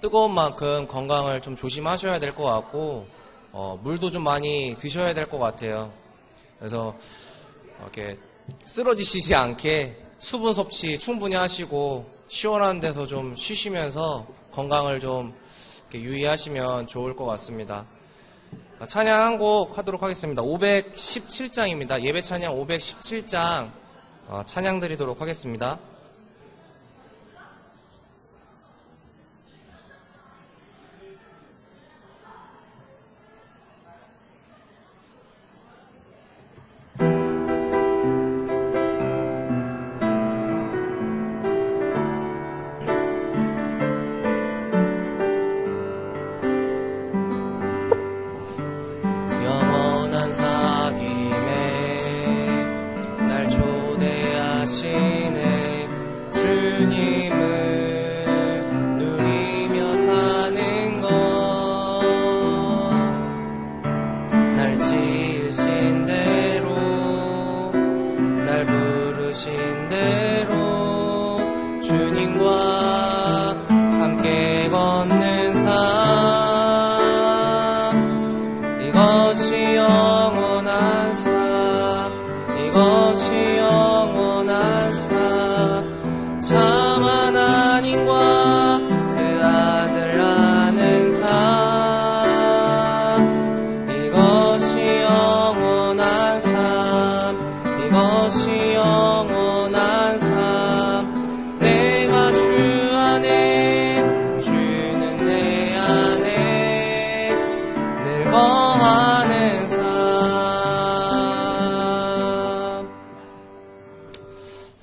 뜨거운 만큼 건강을 좀 조심하셔야 될 것 같고, 물도 좀 많이 드셔야 될 것 같아요. 그래서 이렇게 쓰러지시지 않게 수분 섭취 충분히 하시고 시원한 데서 좀 쉬시면서 건강을 좀 이렇게 유의하시면 좋을 것 같습니다. 찬양 한 곡 하도록 하겠습니다. 517장입니다. 예배 찬양 517장 찬양 드리도록 하겠습니다.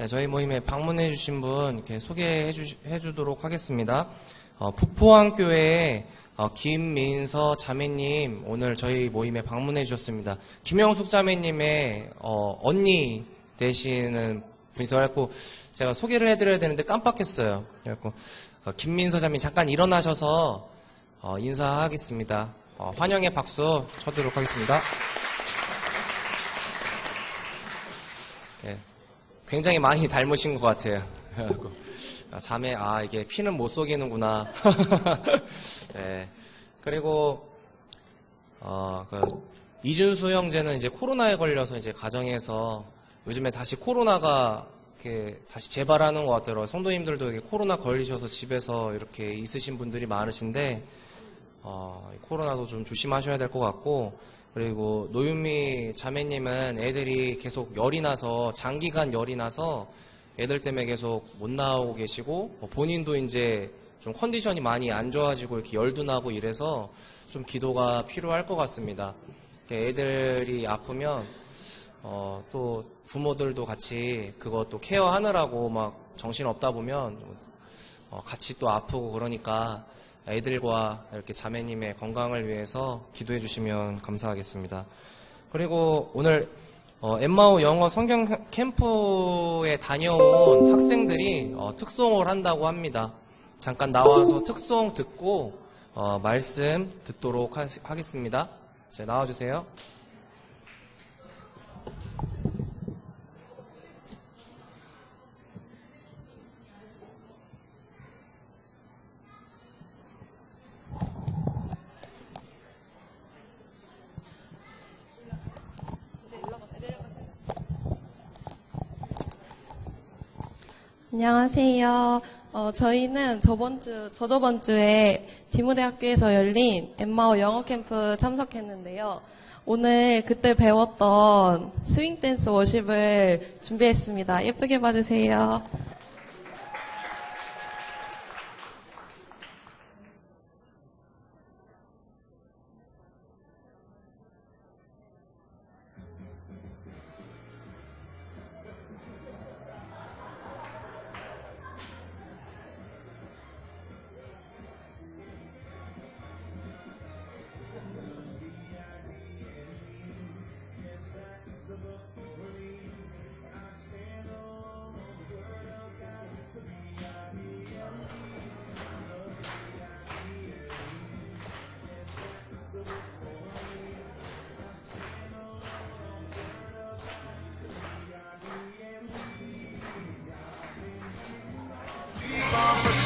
저희 모임에 방문해 주신 분 이렇게 소개해 주도록 하겠습니다. 북포항교회 김민서 자매님 오늘 저희 모임에 방문해 주셨습니다. 김영숙 자매님의 언니 되시는 분이셔서 제가 소개를 해드려야 되는데 깜빡했어요. 그래갖고 김민서 자매님 잠깐 일어나셔서 인사하겠습니다. 환영의 박수 쳐드리도록 하겠습니다. 네. 굉장히 많이 닮으신 것 같아요. 자매, 이게 피는 못 속이는구나. 네. 그리고, 이준수 형제는 이제 코로나에 걸려서 이제 가정에서 요즘에 다시 코로나가 이렇게 다시 재발하는 것 같더라고요. 성도님들도 이렇게 코로나 걸리셔서 집에서 이렇게 있으신 분들이 많으신데, 코로나도 좀 조심하셔야 될 것 같고, 그리고 노윤미 자매님은 애들이 계속 열이 나서 장기간 열이 나서 애들 때문에 계속 못 나오고 계시고 본인도 이제 좀 컨디션이 많이 안 좋아지고 이렇게 열도 나고 이래서 좀 기도가 필요할 것 같습니다. 애들이 아프면 또 부모들도 같이 그것도 케어하느라고 막 정신 없다 보면 같이 또 아프고 그러니까 애들과 이렇게 자매님의 건강을 위해서 기도해 주시면 감사하겠습니다. 그리고 오늘 엠마오 영어 성경 캠프에 다녀온 학생들이 특송을 한다고 합니다. 잠깐 나와서 특송 듣고 말씀 듣도록 하겠습니다. 자, 나와주세요. 안녕하세요. 저희는 저저번 주에 디모대학교에서 열린 엠마오 영어 캠프 참석했는데요. 오늘 그때 배웠던 스윙 댄스 워십을 준비했습니다. 예쁘게 봐주세요.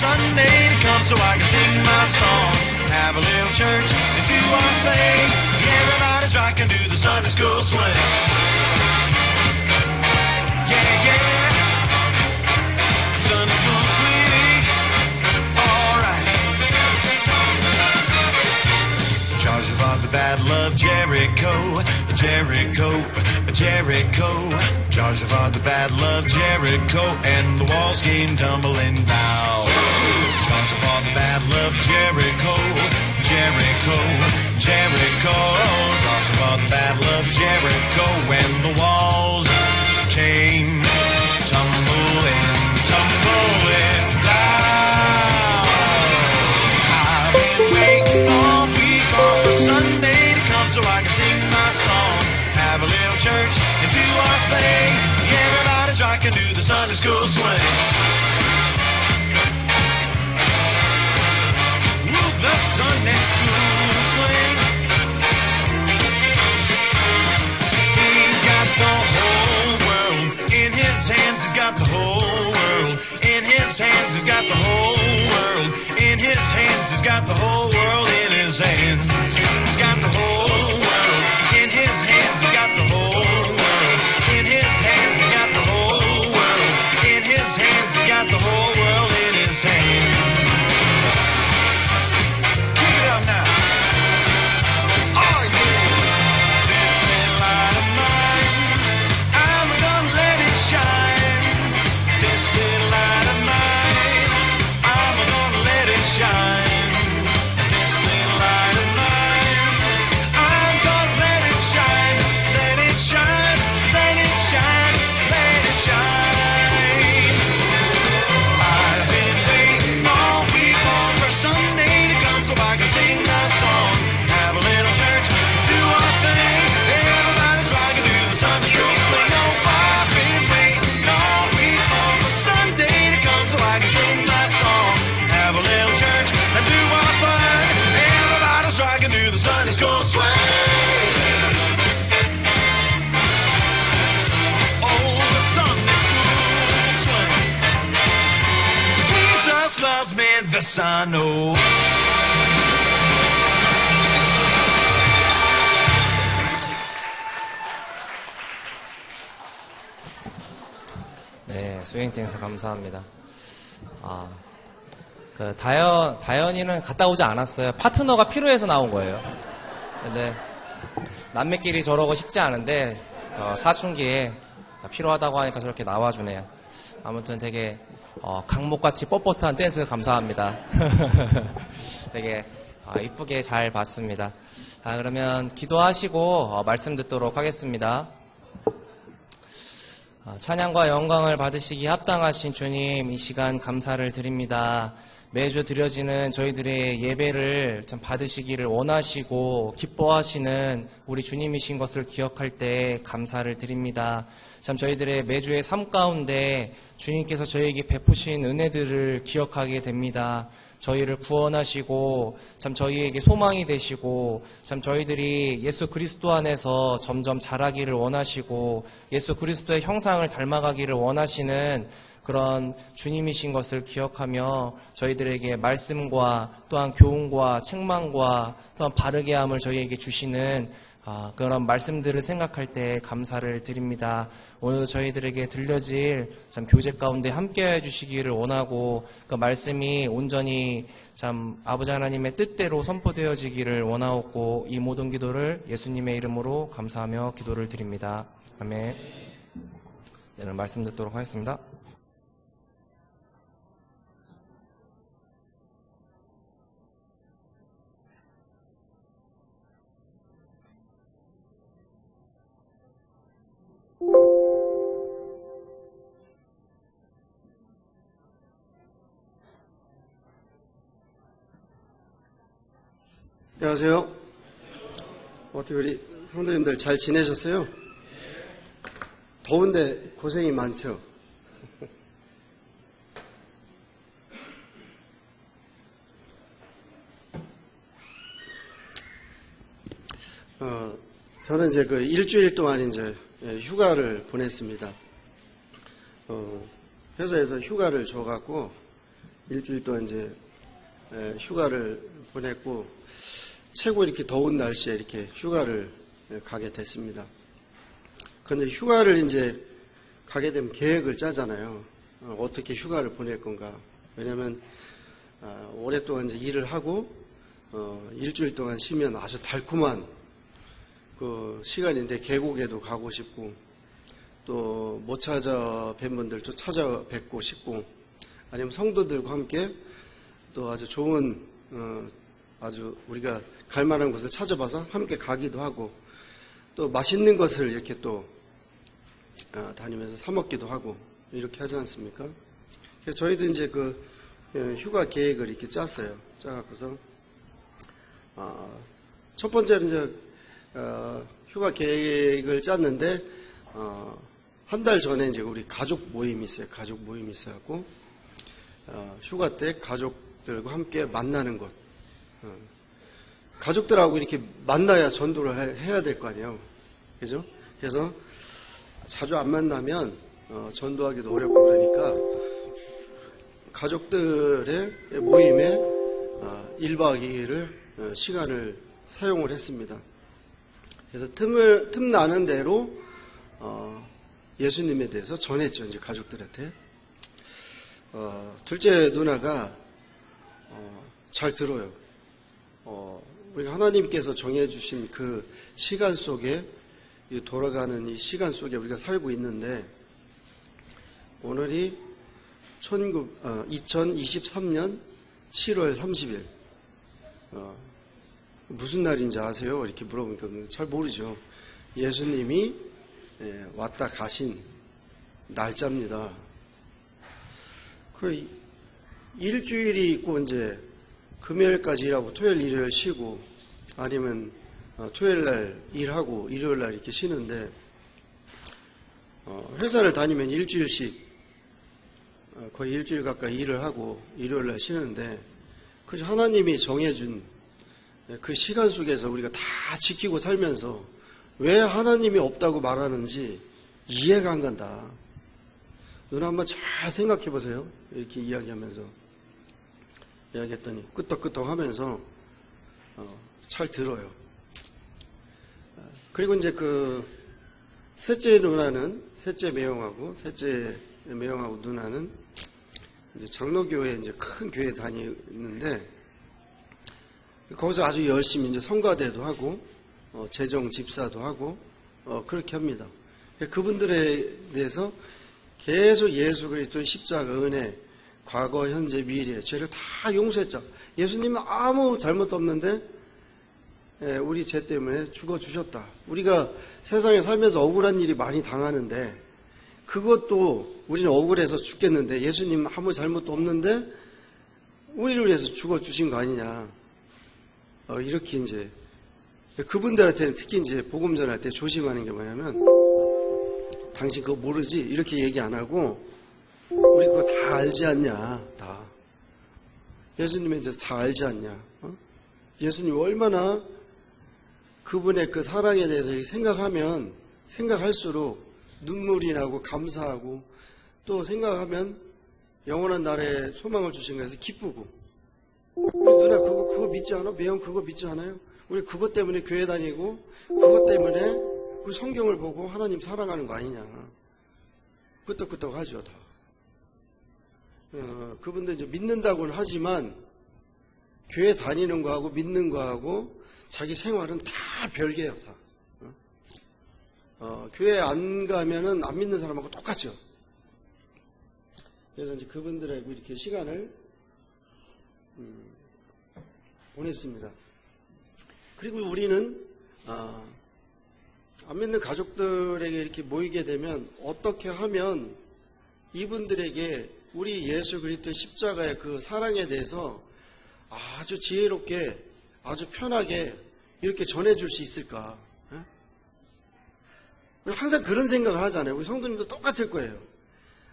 Sunday to come so I can sing my Sunday school swing. Yeah, yeah. Sunday school swing. All right. Charged for the battle of Jericho, Jericho, Jericho. Charged for the battle of Jericho, and the walls came tumbling down. Charged for the battle of Jericho, Jericho, Jericho. Charged for the battle of Jericho, and the walls came tumbling, tumbling down. I've been waiting all week long for Sunday to come so I can sing my song, have a little church and do our thing. Everybody's rocking to the Sunday school swing. Ooh, the Sunday school swing. He's got the whole world in his hands. He's got the whole world in his hands. He's got the whole world in his hands. He's got the whole world in his hands. He's got the whole world in his hands. He's got the whole world in his hands. He's got the whole world in his hands. He's got the whole world in his hands. Keep it up now. Oh yeah. This little light of mine, I'm gonna let it shine. This little light of mine, I'm gonna let it shine. This little light of mine, I'm gonna let it shine. Let it shine, let it shine, let it shine. I've been waiting all week long for Sunday to come so I can sing my song, have a little church, do our thing. Everybody's rocking to the Sunday school swing. Oh, I've been waiting all week long for Sunday to come so I can sing my song, have a little church and do our thing. Everybody's rocking to the Sunday school swing. Oh, the Sunday school swing. Jesus loves me, this I know. 네, 스윙땡스 감사합니다. 다현이는 갔다 오지 않았어요. 파트너가 필요해서 나온 거예요. 근데 남매끼리 저러고 싶지 않은데 사춘기에 필요하다고 하니까 저렇게 나와주네요. 아무튼 되게 강목같이 뻣뻣한 댄스 감사합니다. 되게 이쁘게 잘 봤습니다. 그러면 기도하시고 말씀 듣도록 하겠습니다. 찬양과 영광을 받으시기 합당하신 주님, 이 시간 감사를 드립니다. 매주 드려지는 저희들의 예배를 참 받으시기를 원하시고 기뻐하시는 우리 주님이신 것을 기억할 때 감사를 드립니다. 참 저희들의 매주의 삶 가운데 주님께서 저희에게 베푸신 은혜들을 기억하게 됩니다. 저희를 구원하시고 참 저희에게 소망이 되시고 참 저희들이 예수 그리스도 안에서 점점 자라기를 원하시고 예수 그리스도의 형상을 닮아가기를 원하시는 그런 주님이신 것을 기억하며 저희들에게 말씀과 또한 교훈과 책망과 또한 바르게 함을 저희에게 주시는 그런 말씀들을 생각할 때 감사를 드립니다. 오늘도 저희들에게 들려질 참 교제 가운데 함께해 주시기를 원하고 그 말씀이 온전히 참 아버지 하나님의 뜻대로 선포되어지기를 원하옵고 이 모든 기도를 예수님의 이름으로 감사하며 기도를 드립니다. 아멘. 네, 오늘 말씀 듣도록 하겠습니다. 안녕하세요. 어떻게 우리 성도님들 잘 지내셨어요? 더운데 고생이 많죠? 저는 이제 그 일주일 동안 이제 휴가를 보냈습니다. 회사에서 휴가를 줘갖고 일주일 동안 이제 휴가를 보냈고 최고 이렇게 더운 날씨에 이렇게 휴가를 가게 됐습니다. 그런데 휴가를 이제 가게 되면 계획을 짜잖아요. 어떻게 휴가를 보낼 건가. 왜냐하면 오랫동안 이제 일을 하고 일주일 동안 쉬면 아주 달콤한 그 시간인데 계곡에도 가고 싶고 또 못 찾아뵌 분들도 찾아뵙고 싶고 아니면 성도들과 함께 또 아주 좋은 아주 우리가 갈 만한 곳을 찾아봐서 함께 가기도 하고 또 맛있는 것을 이렇게 또 다니면서 사 먹기도 하고 이렇게 하지 않습니까? 그래서 저희도 이제 그 휴가 계획을 이렇게 짰어요. 짜갖고서 첫 번째는 이제 휴가 계획을 짰는데 한 달 전에 이제 우리 가족 모임이 있어요. 가족 모임이 있어갖고 휴가 때 가족들과 함께 만나는 것. 가족들하고 이렇게 만나야 전도를 해야 될 거 아니에요. 그죠? 그래서 자주 안 만나면 전도하기도 어렵고 그러니까 가족들의 모임에 1박 2일을 시간을 사용을 했습니다. 그래서 틈 나는 대로 예수님에 대해서 전했죠. 이제 가족들한테. 둘째 누나가 잘 들어요. 우리가 하나님께서 정해주신 그 시간 속에 돌아가는 이 시간 속에 우리가 살고 있는데 오늘이 2023년 7월 30일 무슨 날인지 아세요? 이렇게 물어보니까 잘 모르죠. 예수님이 왔다 가신 날짜입니다. 그 일주일이 있고 이제 금요일까지 일하고 토요일 일을 쉬고 아니면 토요일 날 일하고 일요일 날 이렇게 쉬는데 회사를 다니면 일주일씩 거의 일주일 가까이 일을 하고 일요일 날 쉬는데 그저 하나님이 정해준 그 시간 속에서 우리가 다 지키고 살면서 왜 하나님이 없다고 말하는지 이해가 안 간다. 누나 한번 잘 생각해 보세요. 이렇게 이야기하면서 이야기했더니 끄떡끄떡 하면서 잘 들어요. 그리고 이제 그 셋째 누나는 셋째 매형하고 누나는 이제 장로교회 이제 큰 교회 다니는데 거기서 아주 열심히 이제 성가대도 하고 재정 집사도 하고 그렇게 합니다. 그분들에 대해서 계속 예수 그리스도의 십자가 은혜 과거 현재 미래 죄를 다 용서했죠. 예수님은 아무 잘못도 없는데 우리 죄 때문에 죽어주셨다. 우리가 세상에 살면서 억울한 일이 많이 당하는데 그것도 우리는 억울해서 죽겠는데 예수님은 아무 잘못도 없는데 우리를 위해서 죽어주신 거 아니냐. 이렇게 이제 그분들한테는 특히 이제 복음 전할 때 조심하는 게 뭐냐면 당신 그거 모르지? 이렇게 얘기 안 하고 우리 그거 다 알지 않냐. 다. 예수님에 대해서 다 알지 않냐. 예수님 얼마나 그분의 그 사랑에 대해서 생각하면 생각할수록 눈물이 나고 감사하고 또 생각하면 영원한 나라에 소망을 주신 거에서 기쁘고 우리 누나 그거 믿지 않아? 매형 그거 믿지 않아요? 우리 그것 때문에 교회 다니고 그것 때문에 우리 성경을 보고 하나님 사랑하는 거 아니냐. 끄떡끄떡 하죠 다. 그분들 이제 믿는다고는 하지만 교회 다니는 거하고 믿는 거하고 자기 생활은 다 별개예요 다. 교회 안 가면은 안 믿는 사람하고 똑같죠. 그래서 이제 그분들하고 이렇게 시간을 보냈습니다. 그리고 우리는 안 믿는 가족들에게 이렇게 모이게 되면 어떻게 하면 이분들에게 우리 예수 그리스도의 십자가의 그 사랑에 대해서 아주 지혜롭게 아주 편하게 이렇게 전해줄 수 있을까? 항상 그런 생각을 하잖아요. 우리 성도님도 똑같을 거예요.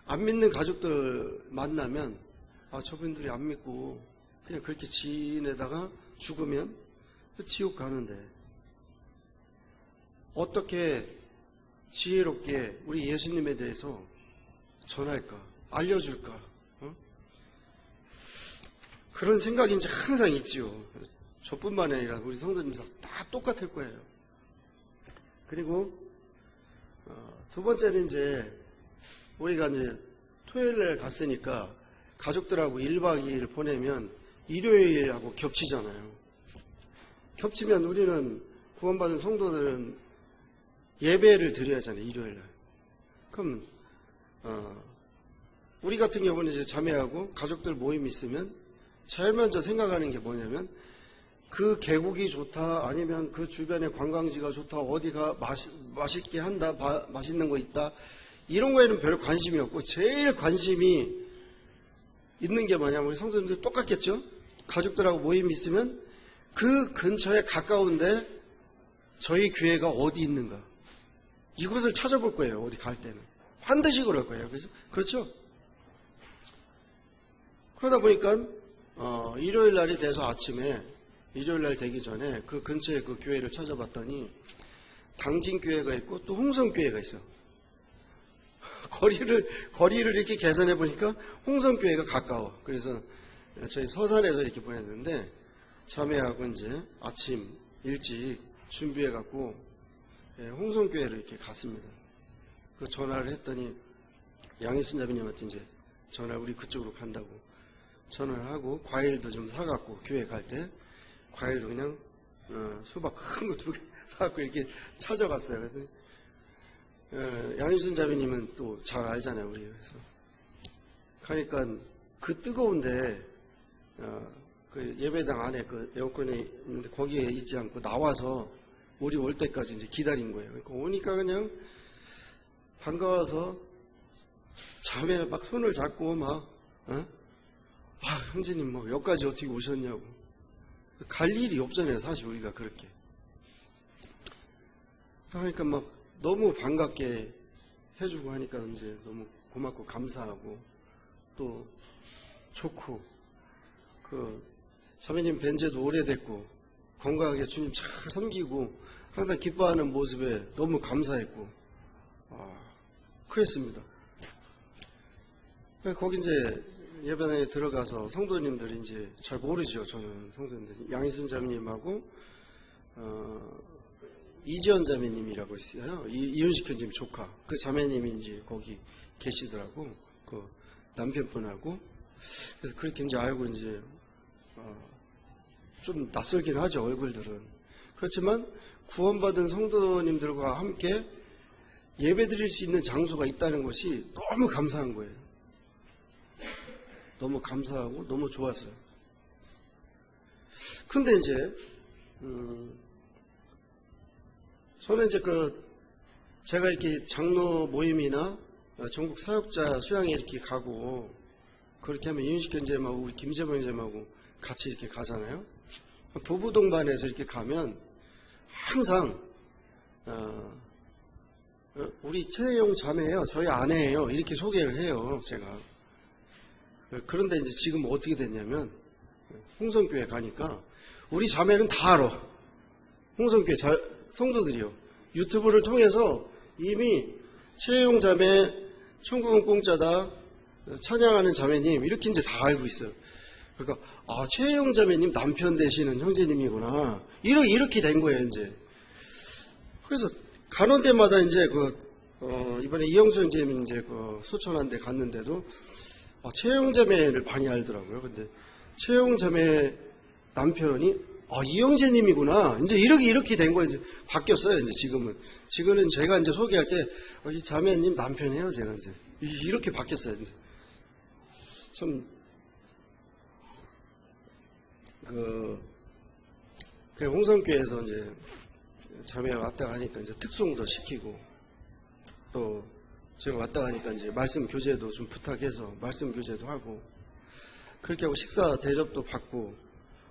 안 믿는 가족들 만나면 저분들이 안 믿고 그냥 그렇게 지내다가 죽으면 지옥 가는데 어떻게 지혜롭게 우리 예수님에 대해서 전할까? 알려줄까? 그런 생각이 이제 항상 있지요. 저뿐만 아니라 우리 성도님들 다 똑같을 거예요. 그리고 두 번째는 이제 우리가 이제 토요일날 갔으니까 가족들하고 1박 2일 보내면 일요일하고 겹치잖아요. 겹치면 우리는 구원받은 성도들은 예배를 드려야 하잖아요. 일요일날. 그럼 우리 같은 경우는 이제 자매하고 가족들 모임이 있으면 제일 먼저 생각하는 게 뭐냐면 그 계곡이 좋다, 아니면 그 주변에 관광지가 좋다, 어디가 맛있게 한다, 맛있는 거 있다, 이런 거에는 별 관심이 없고 제일 관심이 있는 게 뭐냐면 우리 성도님들 똑같겠죠? 가족들하고 모임이 있으면 그 근처에 가까운데 저희 교회가 어디 있는가, 이곳을 찾아볼 거예요. 어디 갈 때는 반드시 그럴 거예요. 그래서 그렇죠? 그러다 보니까 일요일 날이 돼서 아침에, 일요일 날 되기 전에 그 근처에 그 교회를 찾아봤더니 당진교회가 있고 또 홍성교회가 있어. 거리를 이렇게 계산해 보니까 홍성교회가 가까워. 그래서 저희 서산에서 이렇게 보냈는데 자매하고 이제 아침 일찍 준비해 갖고 홍성교회를 이렇게 갔습니다. 그 전화를 했더니 양희순 자매님한테 이제 전화, 우리 그쪽으로 간다고 전화를 하고, 과일도 좀 사갖고 교회 갈 때 과일도 그냥 수박 큰 거 2개 사갖고 이렇게 찾아갔어요. 그래서 양희순 자매님은 또 잘 알잖아요, 우리. 그래서 가니까 그 뜨거운데 그 예배당 안에 그 에어컨이 있는데 거기에 있지 않고 나와서 우리 올 때까지 이제 기다린 거예요. 그러니까 오니까 그냥 반가워서 자매 막 손을 잡고 막 형제님 뭐 여기까지 어떻게 오셨냐고. 갈 일이 없잖아요, 사실 우리가 그렇게. 그러니까 막 너무 반갑게 해주고 하니까 이제 너무 고맙고 감사하고 또 좋고, 그 자매님 뵌 지도 오래됐고 건강하게 주님 잘 섬기고 항상 기뻐하는 모습에 너무 감사했고 그랬습니다. 거기 이제 예배당에 들어가서 성도님들이 이제 잘 모르죠. 저는 성도님들 양희순 자매님하고 이지연 자매님이라고 있어요. 이윤식 형님 조카. 그 자매님이 이제 거기 계시더라고. 그 남편분하고. 그래서 그렇게 이제 알고 이제 좀 낯설긴 하죠, 얼굴들은. 그렇지만 구원받은 성도님들과 함께 예배드릴 수 있는 장소가 있다는 것이 너무 감사한 거예요. 너무 감사하고 너무 좋았어요. 근데 이제 저는 이제 제가 이렇게 장로 모임이나 전국 사역자 수양에 이렇게 가고 그렇게 하면 이윤식 형제님하고 우리 김재범 형제님하고 같이 이렇게 가잖아요. 부부 동반해서 이렇게 가면 항상 우리 최혜영 자매예요, 저희 아내예요, 이렇게 소개를 해요, 제가. 그런데 이제 지금 어떻게 됐냐면 홍성교회 가니까 우리 자매는 다 알아. 홍성교회 성도들이요. 유튜브를 통해서 이미 최혜영 자매 천국은 공짜다, 찬양하는 자매님, 이렇게 이제 다 알고 있어요. 그러니까 최혜영 자매님 남편 되시는 형제님이구나, 이렇게 된 거예요 이제. 그래서 가는 데마다 이제 이번에 이영수 형제님이 이제 소천한 데 갔는데도 최혜영 자매를 많이 알더라고요. 근데 최혜영 자매 남편이 이 형제님이구나, 이제 이렇게 된 거예요. 이제 바뀌었어요. 이제 지금은 제가 이제 소개할 때 이 자매님 남편이에요. 제가 이제 이렇게 바뀌었어요. 이제 참 홍성교회에서 이제 자매가 왔다 가니까 이제 특송도 시키고, 또 제가 왔다 가니까 이제 말씀 교제도 좀 부탁해서 말씀 교제도 하고, 그렇게 하고 식사 대접도 받고,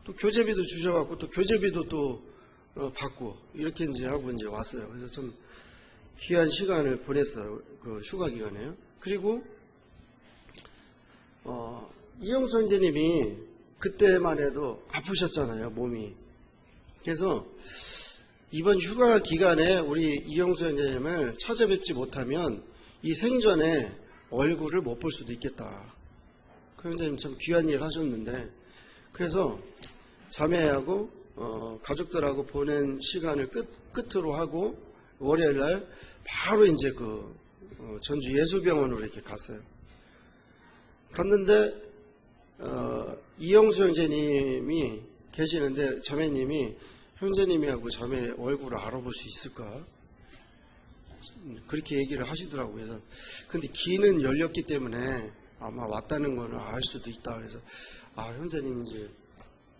또 교제비도 주셔갖고 또 교제비도 또 받고, 이렇게 이제 하고 이제 왔어요. 그래서 좀 귀한 시간을 보냈어요, 그 휴가 기간에요. 그리고 이영수 선생님이 그때만 해도 아프셨잖아요, 몸이. 그래서 이번 휴가 기간에 우리 이영수 선생님을 찾아뵙지 못하면 이 생전에 얼굴을 못 볼 수도 있겠다. 그 선생님 참 귀한 일 하셨는데, 그래서 자매하고 가족들하고 보낸 시간을 끝으로 하고 월요일 날 바로 이제 전주 예수병원으로 이렇게 갔어요. 갔는데 이영수 형제님이 계시는데 자매님이 형제님이하고 자매 얼굴을 알아볼 수 있을까? 그렇게 얘기를 하시더라고요. 그래서 근데 귀는 열렸기 때문에 아마 왔다는 거는 알 수도 있다. 그래서 형제님 이제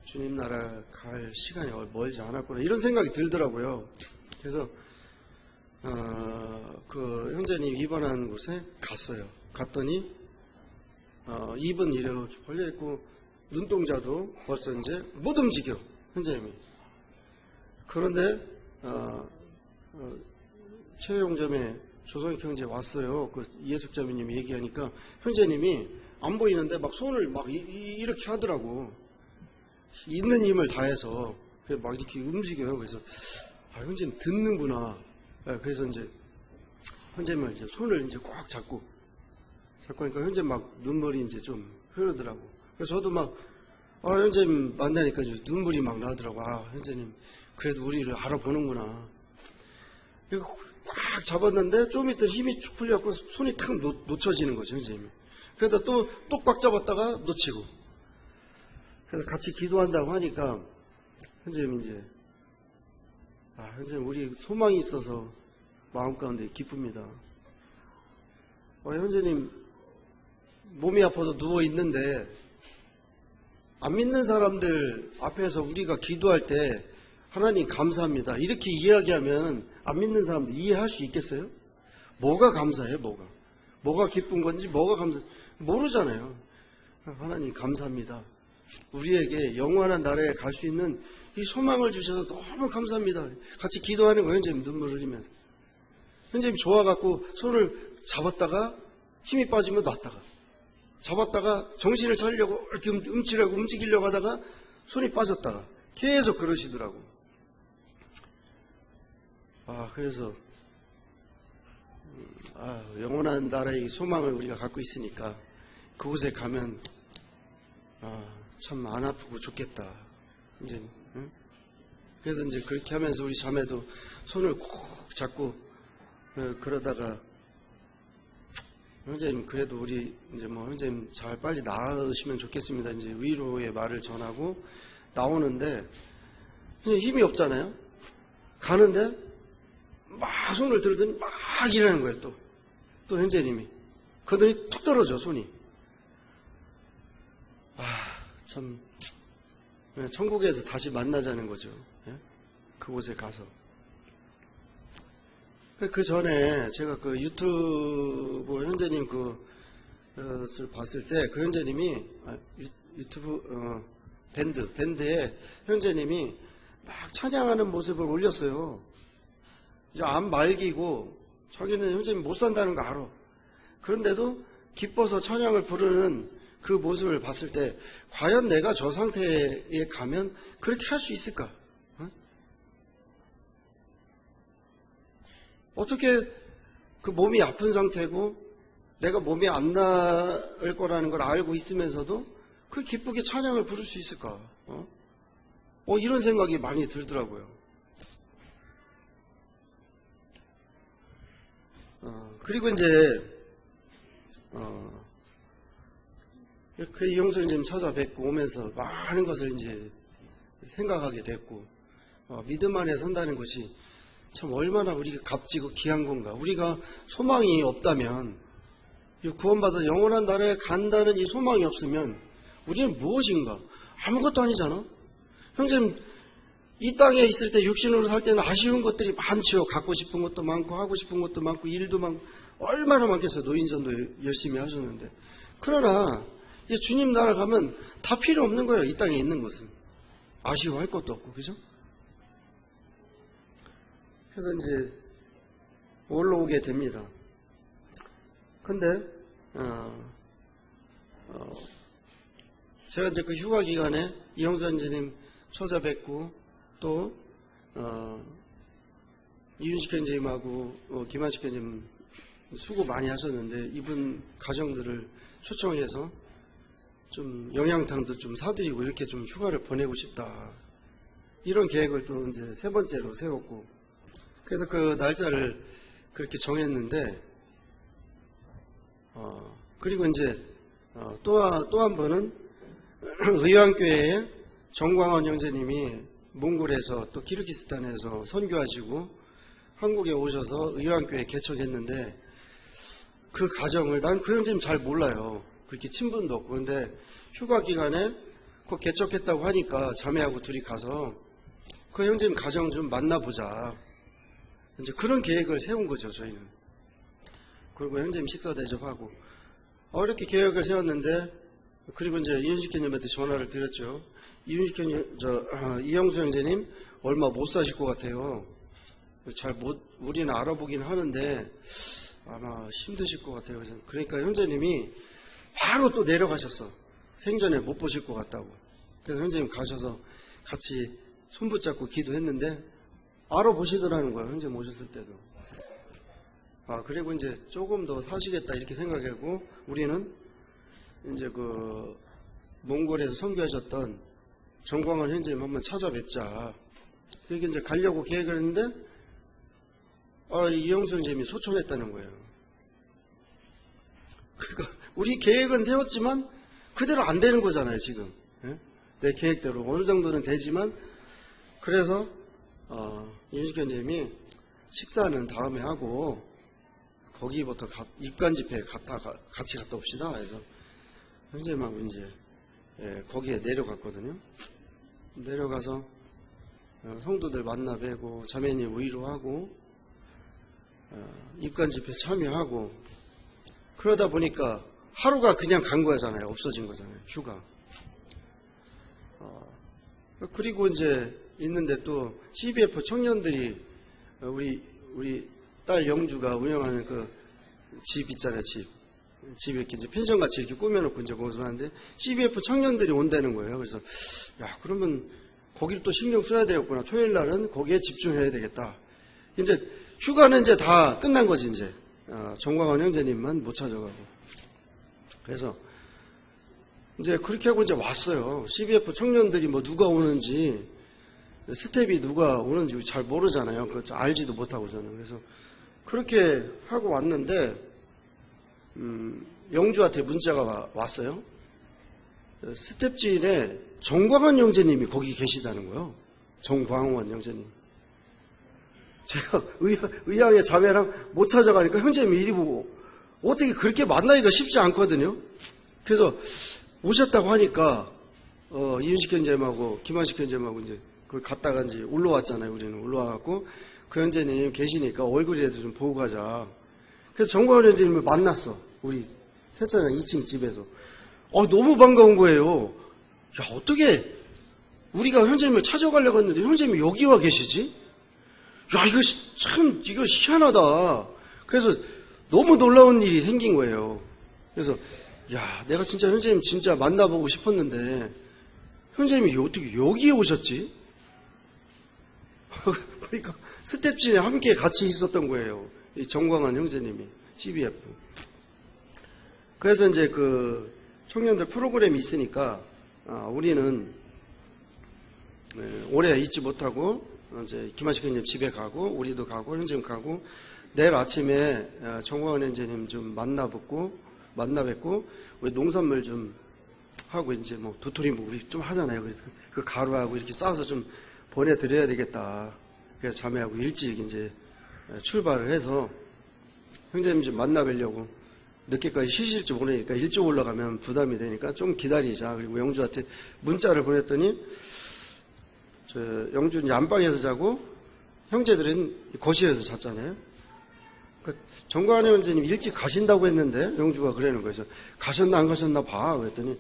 주님 나라 갈 시간이 멀지 않았구나 이런 생각이 들더라고요. 그래서 그 형제님 입원한 곳에 갔어요. 갔더니 입은 이렇게 벌려 있고 눈동자도 벌써 이제 못 움직여 형제님이. 그런데 최영점에 조성익 형제 왔어요. 그 이해숙자매님이 얘기하니까 형제님이 안 보이는데 막 손을 막 이렇게 하더라고. 있는 힘을 다해서 막 이렇게 움직여요. 그래서 형제님 듣는구나. 그래서 이제 형제님을 이제 손을 이제 꽉 잡고 하니까 형제님 막 눈물이 이제 좀 흐르더라고. 그래서 저도 막 형제님 만나니까 이제 눈물이 막 나더라고. 형제님 그래도 우리를 알아보는구나. 그리고 꽉 잡았는데 좀 있다 힘이 쭉 풀려갖고 손이 탁 놓쳐지는 거죠, 형제님이. 그러다 또 꽉 잡았다가 놓치고. 그래서 같이 기도한다고 하니까 형제님 이제 형제님 우리 소망이 있어서 마음 가운데 기쁩니다. 형제님 몸이 아파서 누워 있는데 안 믿는 사람들 앞에서 우리가 기도할 때 하나님 감사합니다 이렇게 이야기하면 안 믿는 사람들 이해할 수 있겠어요? 뭐가 감사해요? 뭐가 기쁜 건지 뭐가 모르잖아요. 하나님 감사합니다. 우리에게 영원한 나라에 갈 수 있는 이 소망을 주셔서 너무 감사합니다. 같이 기도하는 거예요. 형제님 눈물 흘리면서. 형제님 좋아갖고 손을 잡았다가 힘이 빠지면 놨다가 잡았다가 정신을 차리려고 이렇게 움직이려고 하다가 손이 빠졌다가 계속 그러시더라고. 그래서 영원한 나라의 소망을 우리가 갖고 있으니까 그곳에 가면 참 안 아프고 좋겠다. 이제 응? 그래서 이제 그렇게 하면서 우리 자매도 손을 꼭 잡고 그러다가 형제님 그래도 우리 이제 형제님 잘 빨리 나으시면 좋겠습니다. 이제 위로의 말을 전하고 나오는데 힘이 없잖아요. 가는데 막 손을 들더니 막 일하는 거예요. 또 형제님이 그러더니 툭 떨어져 손이. 참 천국에서 다시 만나자는 거죠. 그곳에 가서. 그 전에 제가 그 유튜브 형제님 그것을 봤을 때 그 형제님이 유튜브 밴드에 형제님이 막 찬양하는 모습을 올렸어요. 이제 암 말기고 자기는 형제님 못 산다는 거 알아. 그런데도 기뻐서 찬양을 부르는 그 모습을 봤을 때 과연 내가 저 상태에 가면 그렇게 할 수 있을까? 어떻게 그 몸이 아픈 상태고 내가 몸이 안 나을 거라는 걸 알고 있으면서도 그 기쁘게 찬양을 부를 수 있을까? 이런 생각이 많이 들더라고요. 그리고 이제 그 이영수 형님 찾아뵙고 오면서 많은 것을 이제 생각하게 됐고 믿음 안에 선다는 것이 참 얼마나 우리가 값지고 귀한 건가. 우리가 소망이 없다면 구원받아 영원한 나라에 간다는 이 소망이 없으면 우리는 무엇인가? 아무것도 아니잖아. 형제님 이 땅에 있을 때 육신으로 살 때는 아쉬운 것들이 많죠. 갖고 싶은 것도 많고 하고 싶은 것도 많고 일도 많고 얼마나 많겠어요. 노인전도 열심히 하셨는데. 그러나 이제 주님 나라 가면 다 필요 없는 거예요. 이 땅에 있는 것은. 아쉬워할 것도 없고. 그죠? 그래서 이제 올라오게 됩니다. 근데 제가 이제 그 휴가 기간에 이영수 형제님 찾아뵙고 또 이윤식 형제님하고 김한식 형제님 수고 많이 하셨는데 이분 가정들을 초청해서 좀 영양탕도 좀 사드리고 이렇게 좀 휴가를 보내고 싶다. 이런 계획을 또 이제 세 번째로 세웠고 그래서 그 날짜를 그렇게 정했는데, 그리고 이제 또 한 번은 의왕교회에 정광원 형제님이 몽골에서 또 키르기스탄에서 선교하시고 한국에 오셔서 의왕교회 개척했는데, 그 가정을 난 그 형제님 잘 몰라요. 그렇게 친분도 없고. 근데 휴가 기간에 그 개척했다고 하니까 자매하고 둘이 가서 그 형제님 가정 좀 만나보자. 이제 그런 계획을 세운 거죠, 저희는. 그리고 형제님 식사 대접하고. 이렇게 계획을 세웠는데, 그리고 이제 이윤식 형님한테 전화를 드렸죠. 이윤식 형님, 이영수 형제님 얼마 못 사실 것 같아요. 우리는 알아보긴 하는데, 아마 힘드실 것 같아요. 그러니까 형제님이 바로 또 내려가셨어. 생전에 못 보실 것 같다고. 그래서 형제님 가셔서 같이 손 붙잡고 기도했는데 알아보시더라는 거예요. 형제님 오셨을 때도. 그리고 이제 조금 더 사시겠다 이렇게 생각하고 우리는 이제 그 몽골에서 선교하셨던 정광원 형제님 한번 찾아뵙자. 그렇게 이제 가려고 계획을 했는데 이영수 형제님이 소천했다는 거예요. 그러니까 우리 계획은 세웠지만 그대로 안 되는 거잖아요, 지금. 예? 내 계획대로 어느 정도는 되지만 그래서 이윤식 형제님이 식사는 다음에 하고 거기부터 입관 집회 같이 갔다 옵시다. 그래서 형제님하고 이제 거기에 내려갔거든요. 내려가서 성도들 만나 뵈고 자매님 위로하고 입관 집회 참여하고 그러다 보니까 하루가 그냥 간 거잖아요. 없어진 거잖아요. 휴가. 그리고 이제 있는데 또 CBF 청년들이 우리 딸 영주가 운영하는 그 집 있잖아요. 집 이렇게 이제 펜션같이 이렇게 꾸며놓고 이제 거기서 하는데 CBF 청년들이 온다는 거예요. 그래서 그러면 거기를 또 신경 써야 되겠구나. 토요일 날은 거기에 집중해야 되겠다. 이제 휴가는 이제 다 끝난 거지 이제. 정광원 형제님만 못 찾아가고. 그래서 이제 그렇게 하고 이제 왔어요. CBF 청년들이 뭐 누가 오는지 스텝이 누가 오는지 잘 모르잖아요. 그거 알지도 못하고 저는. 그래서 그렇게 하고 왔는데 영주한테 문자가 왔어요. 스텝진에 정광원 형제님이 거기 계시다는 거예요. 정광원 형제님. 제가 의향의 자매랑 못 찾아가니까 형제님이 이리 보고 어떻게 그렇게 만나기가 쉽지 않거든요. 그래서 오셨다고 하니까 이윤식 형제님하고 김한식 형제님하고 이제 그걸 갔다가 이제 올라왔잖아요. 우리는 올라와갖고 그 형제님 계시니까 얼굴이라도 좀 보고 가자. 그래서 정광원 형제님을 만났어. 우리 세차장 2층 집에서. 너무 반가운 거예요. 야, 어떻게 우리가 형제님을 찾아가려고 했는데 형제님이 여기 와 계시지? 야, 이거 참 희한하다. 그래서 너무 놀라운 일이 생긴 거예요. 그래서 야, 내가 진짜 형제님 진짜 만나보고 싶었는데 형제님이 어떻게 여기에 오셨지? 그러니까 스텝진에 함께 같이 있었던 거예요. 이 정광환 형제님이 CBF. 그래서 이제 그 청년들 프로그램이 있으니까 우리는 오래 있지 못하고 이제 김하식 형님 집에 가고 우리도 가고 형제님 가고 내일 아침에 정광환 형제님 좀 만나 뵙고 우리 농산물 좀 하고 이제 뭐 도토리 뭐 우리 좀 하잖아요. 그래서 그 가루하고 이렇게 싸서 좀 보내드려야 되겠다. 그래서 자매하고 일찍 이제 출발을 해서 형제님 좀 만나 뵈려고 늦게까지 쉬실지 모르니까 일찍 올라가면 부담이 되니까 좀 기다리자. 그리고 영주한테 문자를 보냈더니 영주는 안방에서 자고 형제들은 거실에서 잤잖아요. 정광환 형제님 일찍 가신다고 했는데 영주가 그러는 거예요. 가셨나 안 가셨나 봐. 그랬더니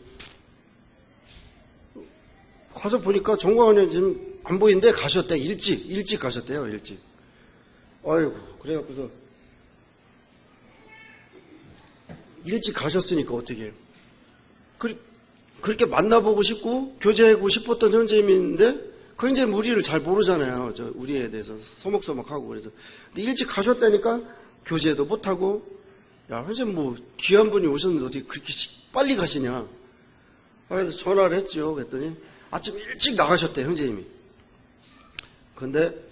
가서 보니까 정광환 형제님 안 보이는데 가셨대. 일찍 가셨대요. 일찍. 아이고 그래갖고서 일찍 가셨으니까 어떻게 해요. 그렇게 만나보고 싶고 교제하고 싶었던 형제님인데 그 형제님 우리를 잘 모르잖아요. 우리에 대해서 서먹서먹하고 그래서 근데 일찍 가셨다니까 교제도 못하고 야 형제님 뭐 귀한 분이 오셨는데 어떻게 그렇게 빨리 가시냐. 그래서 전화를 했죠. 그랬더니 아침 일찍 나가셨대 형제님이. 근데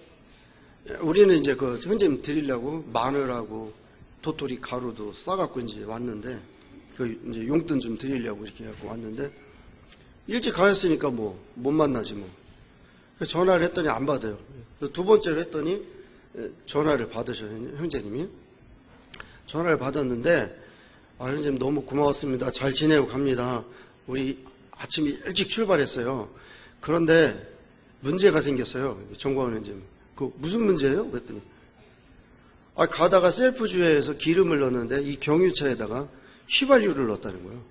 우리는 이제 그 형제님 드리려고 마늘하고 도토리 가루도 싸갖고 이제 왔는데, 그 이제 용돈 좀 드리려고 이렇게 해갖고 왔는데, 일찍 가셨으니까 뭐, 못 만나지 뭐. 그래서 전화를 했더니 안 받아요. 그래서 두 번째로 했더니 전화를 받으셔요, 형제님이. 전화를 받았는데, 형제님 너무 고마웠습니다. 잘 지내고 갑니다. 우리 아침에 일찍 출발했어요. 그런데 문제가 생겼어요. 정광훈 형제님. 그 무슨 문제예요? 그랬더니 가다가 셀프주유에서 기름을 넣었는데 이 경유차에다가 휘발유를 넣었다는 거예요.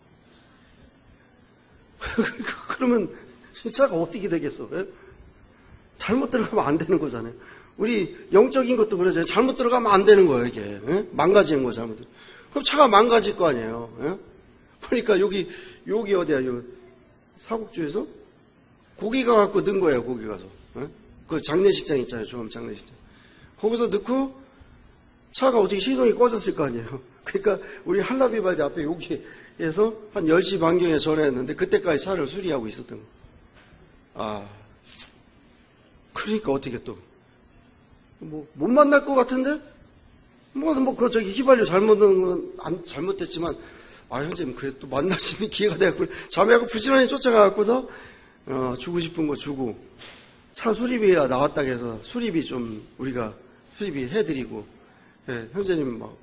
그러면 이 차가 어떻게 되겠어? 예? 잘못 들어가면 안 되는 거잖아요. 우리 영적인 것도 그러잖아요. 잘못 들어가면 안 되는 거예요, 이게. 예? 망가지는 거 잘못. 그럼 차가 망가질 거 아니에요. 예? 그러니까 여기 어디야? 여기 사국주에서 고기 가갖고 넣은 거예요, 거기 가서. 예? 그 장례식장 있잖아요, 조금 장례식장. 거기서 넣고 차가 어떻게 시동이 꺼졌을 거 아니에요. 그러니까 우리 한라비발디 앞에 여기에서 한 10시 반경에 전화했는데 그때까지 차를 수리하고 있었던 거. 그러니까 어떻게 또 못 만날 것 같은데? 저기 휘발유 잘못 넣은 건 잘못됐지만, 형제님, 그래도 또 만날 수 있는 기회가 돼갖고, 자매하고 부지런히 쫓아가갖고서, 주고 싶은 거 주고, 차 수리비가 나왔다고 해서 수리비 좀 우리가 수리비 해드리고, 예, 형제님 막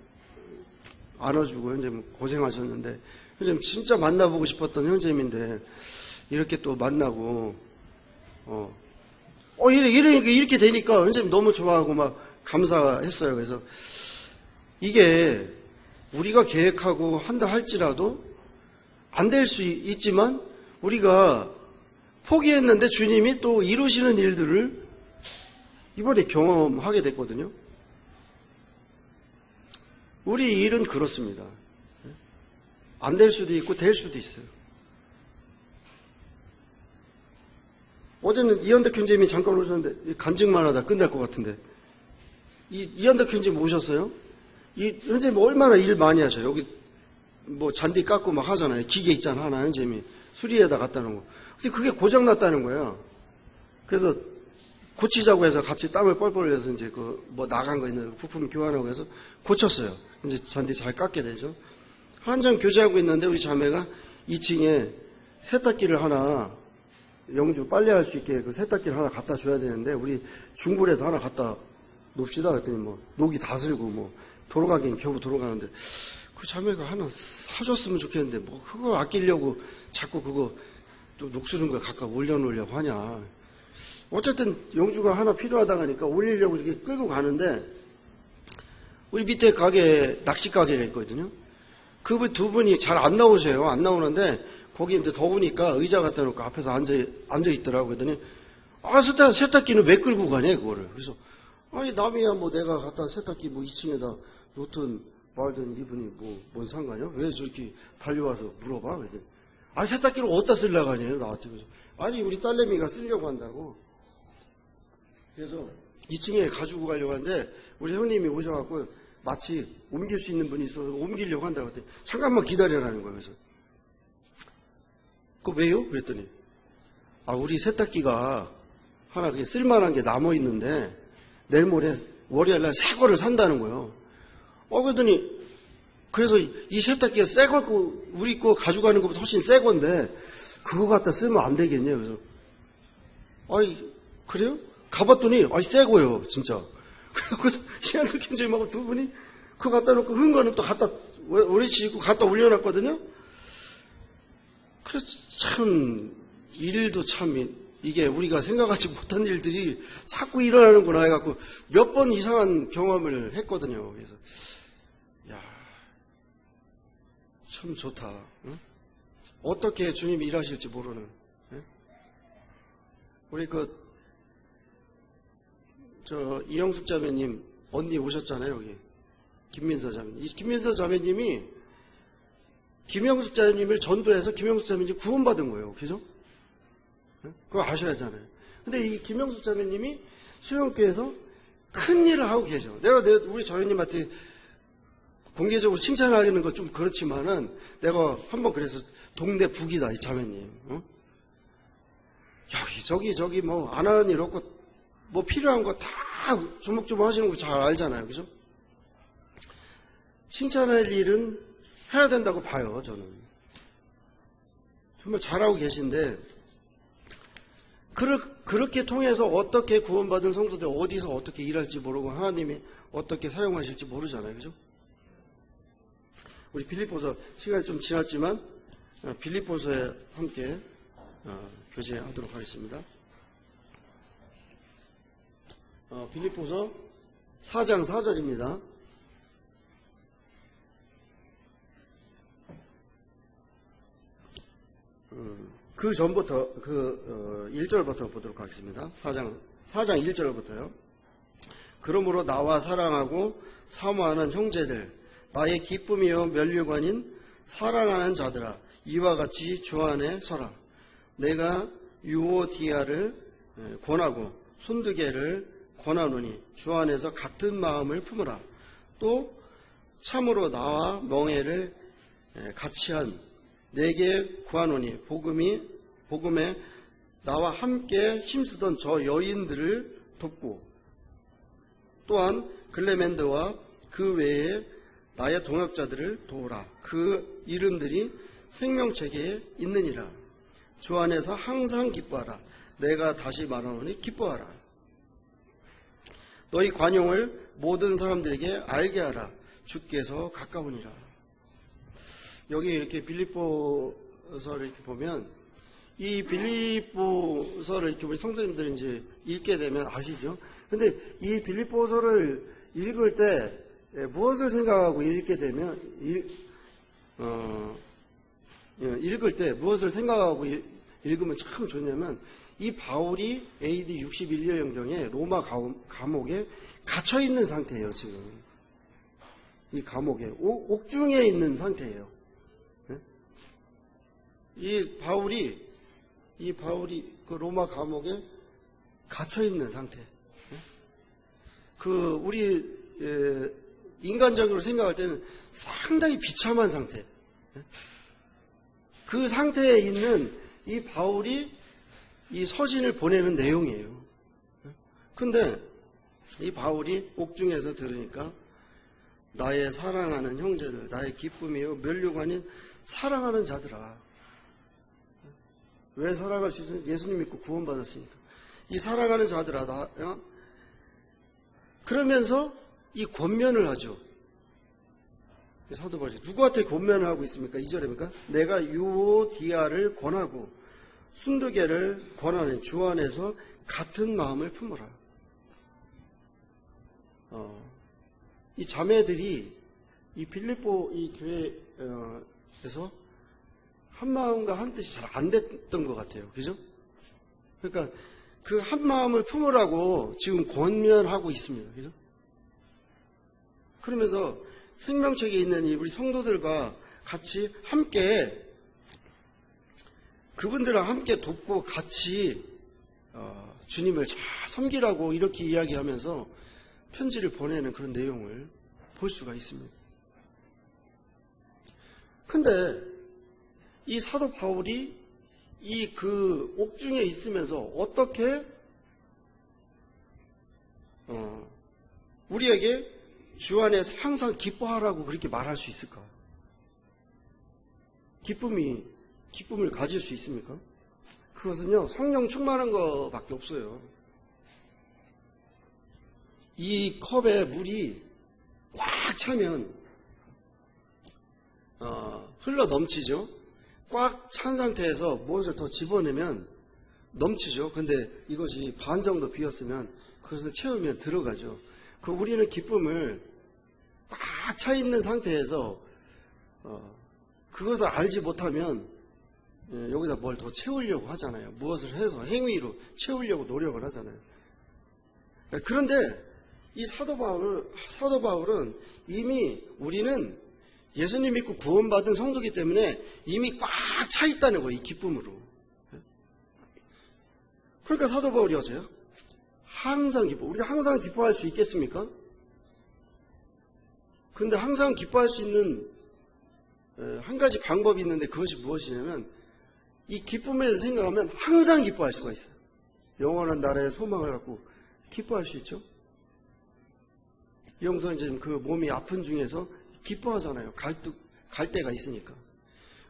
안아주고, 형제님 고생하셨는데, 형제님 진짜 만나보고 싶었던 형제님인데, 이렇게 또 만나고, 이렇게 되니까 형제님 너무 좋아하고 막 감사했어요. 그래서 이게 우리가 계획하고 한다 할지라도 안 될 수 있지만 우리가 포기했는데 주님이 또 이루시는 일들을 이번에 경험하게 됐거든요. 우리 일은 그렇습니다. 안 될 수도 있고 될 수도 있어요. 어제는 이현덕 형제님이 잠깐 오셨는데 간증만 하다 끝날 것 같은데 이현덕 형제님 오셨어요? 이 형제님 얼마나 일 많이 하셔요. 여기 뭐 잔디 깎고 막 하잖아요. 기계 있잖아 하나 형제님이 수리에다 갖다 놓은 거. 근데 그게 고장 났다는 거예요. 그래서 고치자고 해서 같이 땀을 뻘뻘 흘려서 이제 그 뭐 나간 거 있는 부품 교환하고 해서 고쳤어요. 이제 잔디 잘 깎게 되죠. 한참 교제하고 있는데 우리 자매가 2층에 세탁기를 하나 영주 빨래할 수 있게 그 세탁기를 하나 갖다 줘야 되는데 우리 중불에도 하나 갖다 놓읍시다 그랬더니 뭐 녹이 다슬고 뭐 돌아가긴 겨우 돌아가는데 그 자매가 하나 사줬으면 좋겠는데 뭐 그거 아끼려고 자꾸 그거 또 녹슬은 걸 갖다 올려놓으려고 하냐. 어쨌든 영주가 하나 필요하다 하니까 올리려고 이렇게 끌고 가는데 우리 밑에 가게 낚시 가게가 있거든요. 그분 두 분이 잘 안 나오세요. 안 나오는데 거기 이제 더우니까 의자 갖다 놓고 앞에서 앉아 있더라고. 그러더니 세탁기는 왜 끌고 가냐 그거를. 그래서 남이야 뭐 내가 갖다 세탁기 뭐 2층에다 놓든 말든 이분이 뭐 뭔 상관이야? 왜 저렇게 달려와서 물어봐? 그랬더니 세탁기를 어디다 쓰려고 하냐 나한테. 그래서 우리 딸내미가 쓰려고 한다고. 그래서 2층에 가지고 가려고 하는데 우리 형님이 오셔갖고 마치 옮길 수 있는 분이 있어서 옮기려고 한다고 했더니 잠깐만 기다려라는 거예요. 그래서 그거 왜요? 그랬더니 우리 세탁기가 하나 그게 쓸만한 게 남아 있는데 내일 모레 월요일날 새 거를 산다는 거예요. 그러더니 그래서 이 세탁기가 새 거 우리 거 가져가는 것보다 훨씬 새 건데 그거 갖다 쓰면 안 되겠냐. 그래서 그래요? 가봤더니 새 거예요 진짜. 그래서 희한하게 형제님하고 두 분이 그거 갖다 놓고 흔 거는 또 갖다 오래 지고 갖다 올려놨거든요. 그래서 참 일도 참 이게 우리가 생각하지 못한 일들이 자꾸 일어나는구나 해갖고 몇 번 이상한 경험을 했거든요. 그래서 참 좋다. 응? 어떻게 주님이 일하실지 모르는. 응? 우리 이영숙 자매님 언니 오셨잖아요 여기. 김민서 자매님. 이 김민서 자매님이 김영숙 자매님을 전도해서 김영숙 자매님이 구원받은 거예요. 그죠? 그거 아셔야 하잖아요. 근데 이 김영숙 자매님이 수영교에서 큰 일을 하고 계셔. 내가 우리 자매님한테 공개적으로 칭찬하기는 건 좀 그렇지만은 내가 한번 그래서 동네 북이다 이 자매님. 여기 저기 뭐 안 하는 일 없고 뭐 필요한 거 다 막 조목조목 하시는 거 잘 알잖아요. 그죠? 칭찬할 일은 해야 된다고 봐요, 저는. 정말 잘하고 계신데, 그렇게 통해서 어떻게 구원받은 성도들 어디서 어떻게 일할지 모르고 하나님이 어떻게 사용하실지 모르잖아요. 그죠? 우리 빌립보서 시간이 좀 지났지만 빌립보서에 함께 교제하도록 하겠습니다. 빌립보서 4장 4절입니다. 그 전부터 1절부터 보도록 하겠습니다. 4장 1절부터요. 그러므로 나와 사랑하고 사모하는 형제들, 나의 기쁨이요 면류관인 사랑하는 자들아, 이와 같이 주 안에 서라. 내가 유오디아를 권하고 손두개를 권하노니 주 안에서 같은 마음을 품으라. 또 참으로 나와 멍에를 같이 한 내게 구하노니 복음에 나와 함께 힘쓰던 저 여인들을 돕고, 또한 글레멘드와 그 외에 나의 동역자들을 도우라. 그 이름들이 생명책에 있느니라. 주 안에서 항상 기뻐하라. 내가 다시 말하노니 기뻐하라. 너희 관용을 모든 사람들에게 알게 하라. 주께서 가까우니라. 여기 이렇게 빌립보서를 이렇게 보면, 이 빌립보서를 이렇게 우리 성도님들이 이제 읽게 되면 아시죠? 근데 이 빌립보서를 읽을 때 무엇을 생각하고 읽게 되면, 읽을 때 무엇을 생각하고 읽으면 참 좋냐면, 이 바울이 AD 61년경에 로마 감옥에 갇혀 있는 상태예요, 지금. 이 감옥에 옥중에 있는 상태예요. 이 바울이 그 로마 감옥에 갇혀 있는 상태. 우리 인간적으로 생각할 때는 상당히 비참한 상태. 그 상태에 있는 이 바울이 이 서신을 보내는 내용이에요. 근데 이 바울이 옥중에서 들으니까 나의 사랑하는 형제들, 나의 기쁨이요 면류관인 사랑하는 자들아. 왜 사랑할 수 있어요? 예수님 믿고 구원받았으니까. 이 사랑하는 자들아, 그러면서 이 권면을 하죠. 사도 바울이 누구한테 권면을 하고 있습니까? 2절입니까? 내가 유오디아를 권하고 순두개를 권하는 주 안에서 같은 마음을 품어라. 이 자매들이 이 빌립보 이 교회에서 한 마음과 한 뜻이 잘 안 됐던 것 같아요. 그죠? 그러니까 그 한 마음을 품으라고 지금 권면하고 있습니다. 그죠? 그러면서 생명책에 있는 이 우리 성도들과 같이 함께 그분들과 함께 돕고 같이 주님을 잘 섬기라고 이렇게 이야기하면서 편지를 보내는 그런 내용을 볼 수가 있습니다. 근데 이 사도 바울이 이 그 옥중에 있으면서 어떻게 우리에게 주 안에서 항상 기뻐하라고 그렇게 말할 수 있을까? 기쁨을 가질 수 있습니까? 그것은요, 성령 충만한 것밖에 없어요. 이 컵에 물이 꽉 차면 흘러 넘치죠. 꽉 찬 상태에서 무엇을 더 집어내면 넘치죠. 근데 이것이 반 정도 비었으면 그것을 채우면 들어가죠. 우리는 기쁨을 꽉 차 있는 상태에서 그것을 알지 못하면 여기다 뭘 더 채우려고 하잖아요. 무엇을 해서 행위로 채우려고 노력을 하잖아요. 그런데 이 사도 바울은 이미 우리는 예수님 믿고 구원받은 성도이기 때문에 이미 꽉 차 있다는 거예요. 이 기쁨으로. 그러니까 사도 바울이 어째요? 항상 기뻐. 우리가 항상 기뻐할 수 있겠습니까? 근데 항상 기뻐할 수 있는 한 가지 방법이 있는데 그것이 무엇이냐면 이 기쁨에 대해서 생각하면 항상 기뻐할 수가 있어요. 영원한 나라의 소망을 갖고 기뻐할 수 있죠. 이 형제는 지금 그 몸이 아픈 중에서 기뻐하잖아요. 갈 때가 있으니까.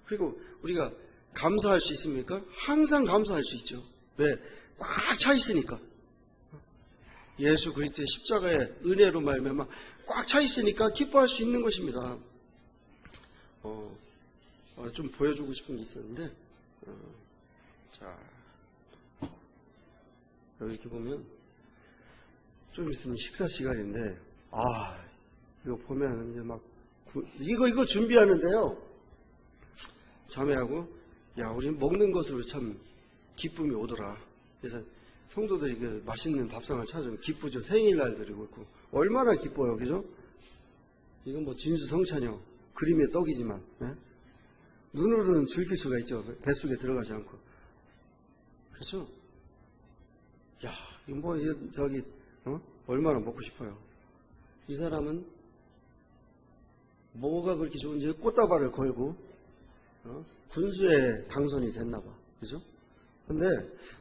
그리고 우리가 감사할 수 있습니까? 항상 감사할 수 있죠. 왜? 꽉 차 있으니까. 예수 그리스도의 십자가의 은혜로 말미암아 꽉 차 있으니까 기뻐할 수 있는 것입니다. 좀 보여주고 싶은 게 있었는데, 자, 여기 이렇게 보면, 좀 있으면 식사 시간인데, 이거 보면 이제 막, 이거 준비하는데요. 자매하고, 우리 먹는 것으로 참 기쁨이 오더라. 그래서 성도들이 그 맛있는 밥상을 찾으면 기쁘죠. 생일날들이고 있고. 얼마나 기뻐요. 그죠? 이건 뭐 진수성찬이요. 그림의 떡이지만, 예? 눈으로는 즐길 수가 있죠. 뱃속에 들어가지 않고. 그렇죠? 이거 뭐, 얼마나 먹고 싶어요. 이 사람은 뭐가 그렇게 좋은지 꽃다발을 걸고, 군수에 당선이 됐나봐. 그죠? 근데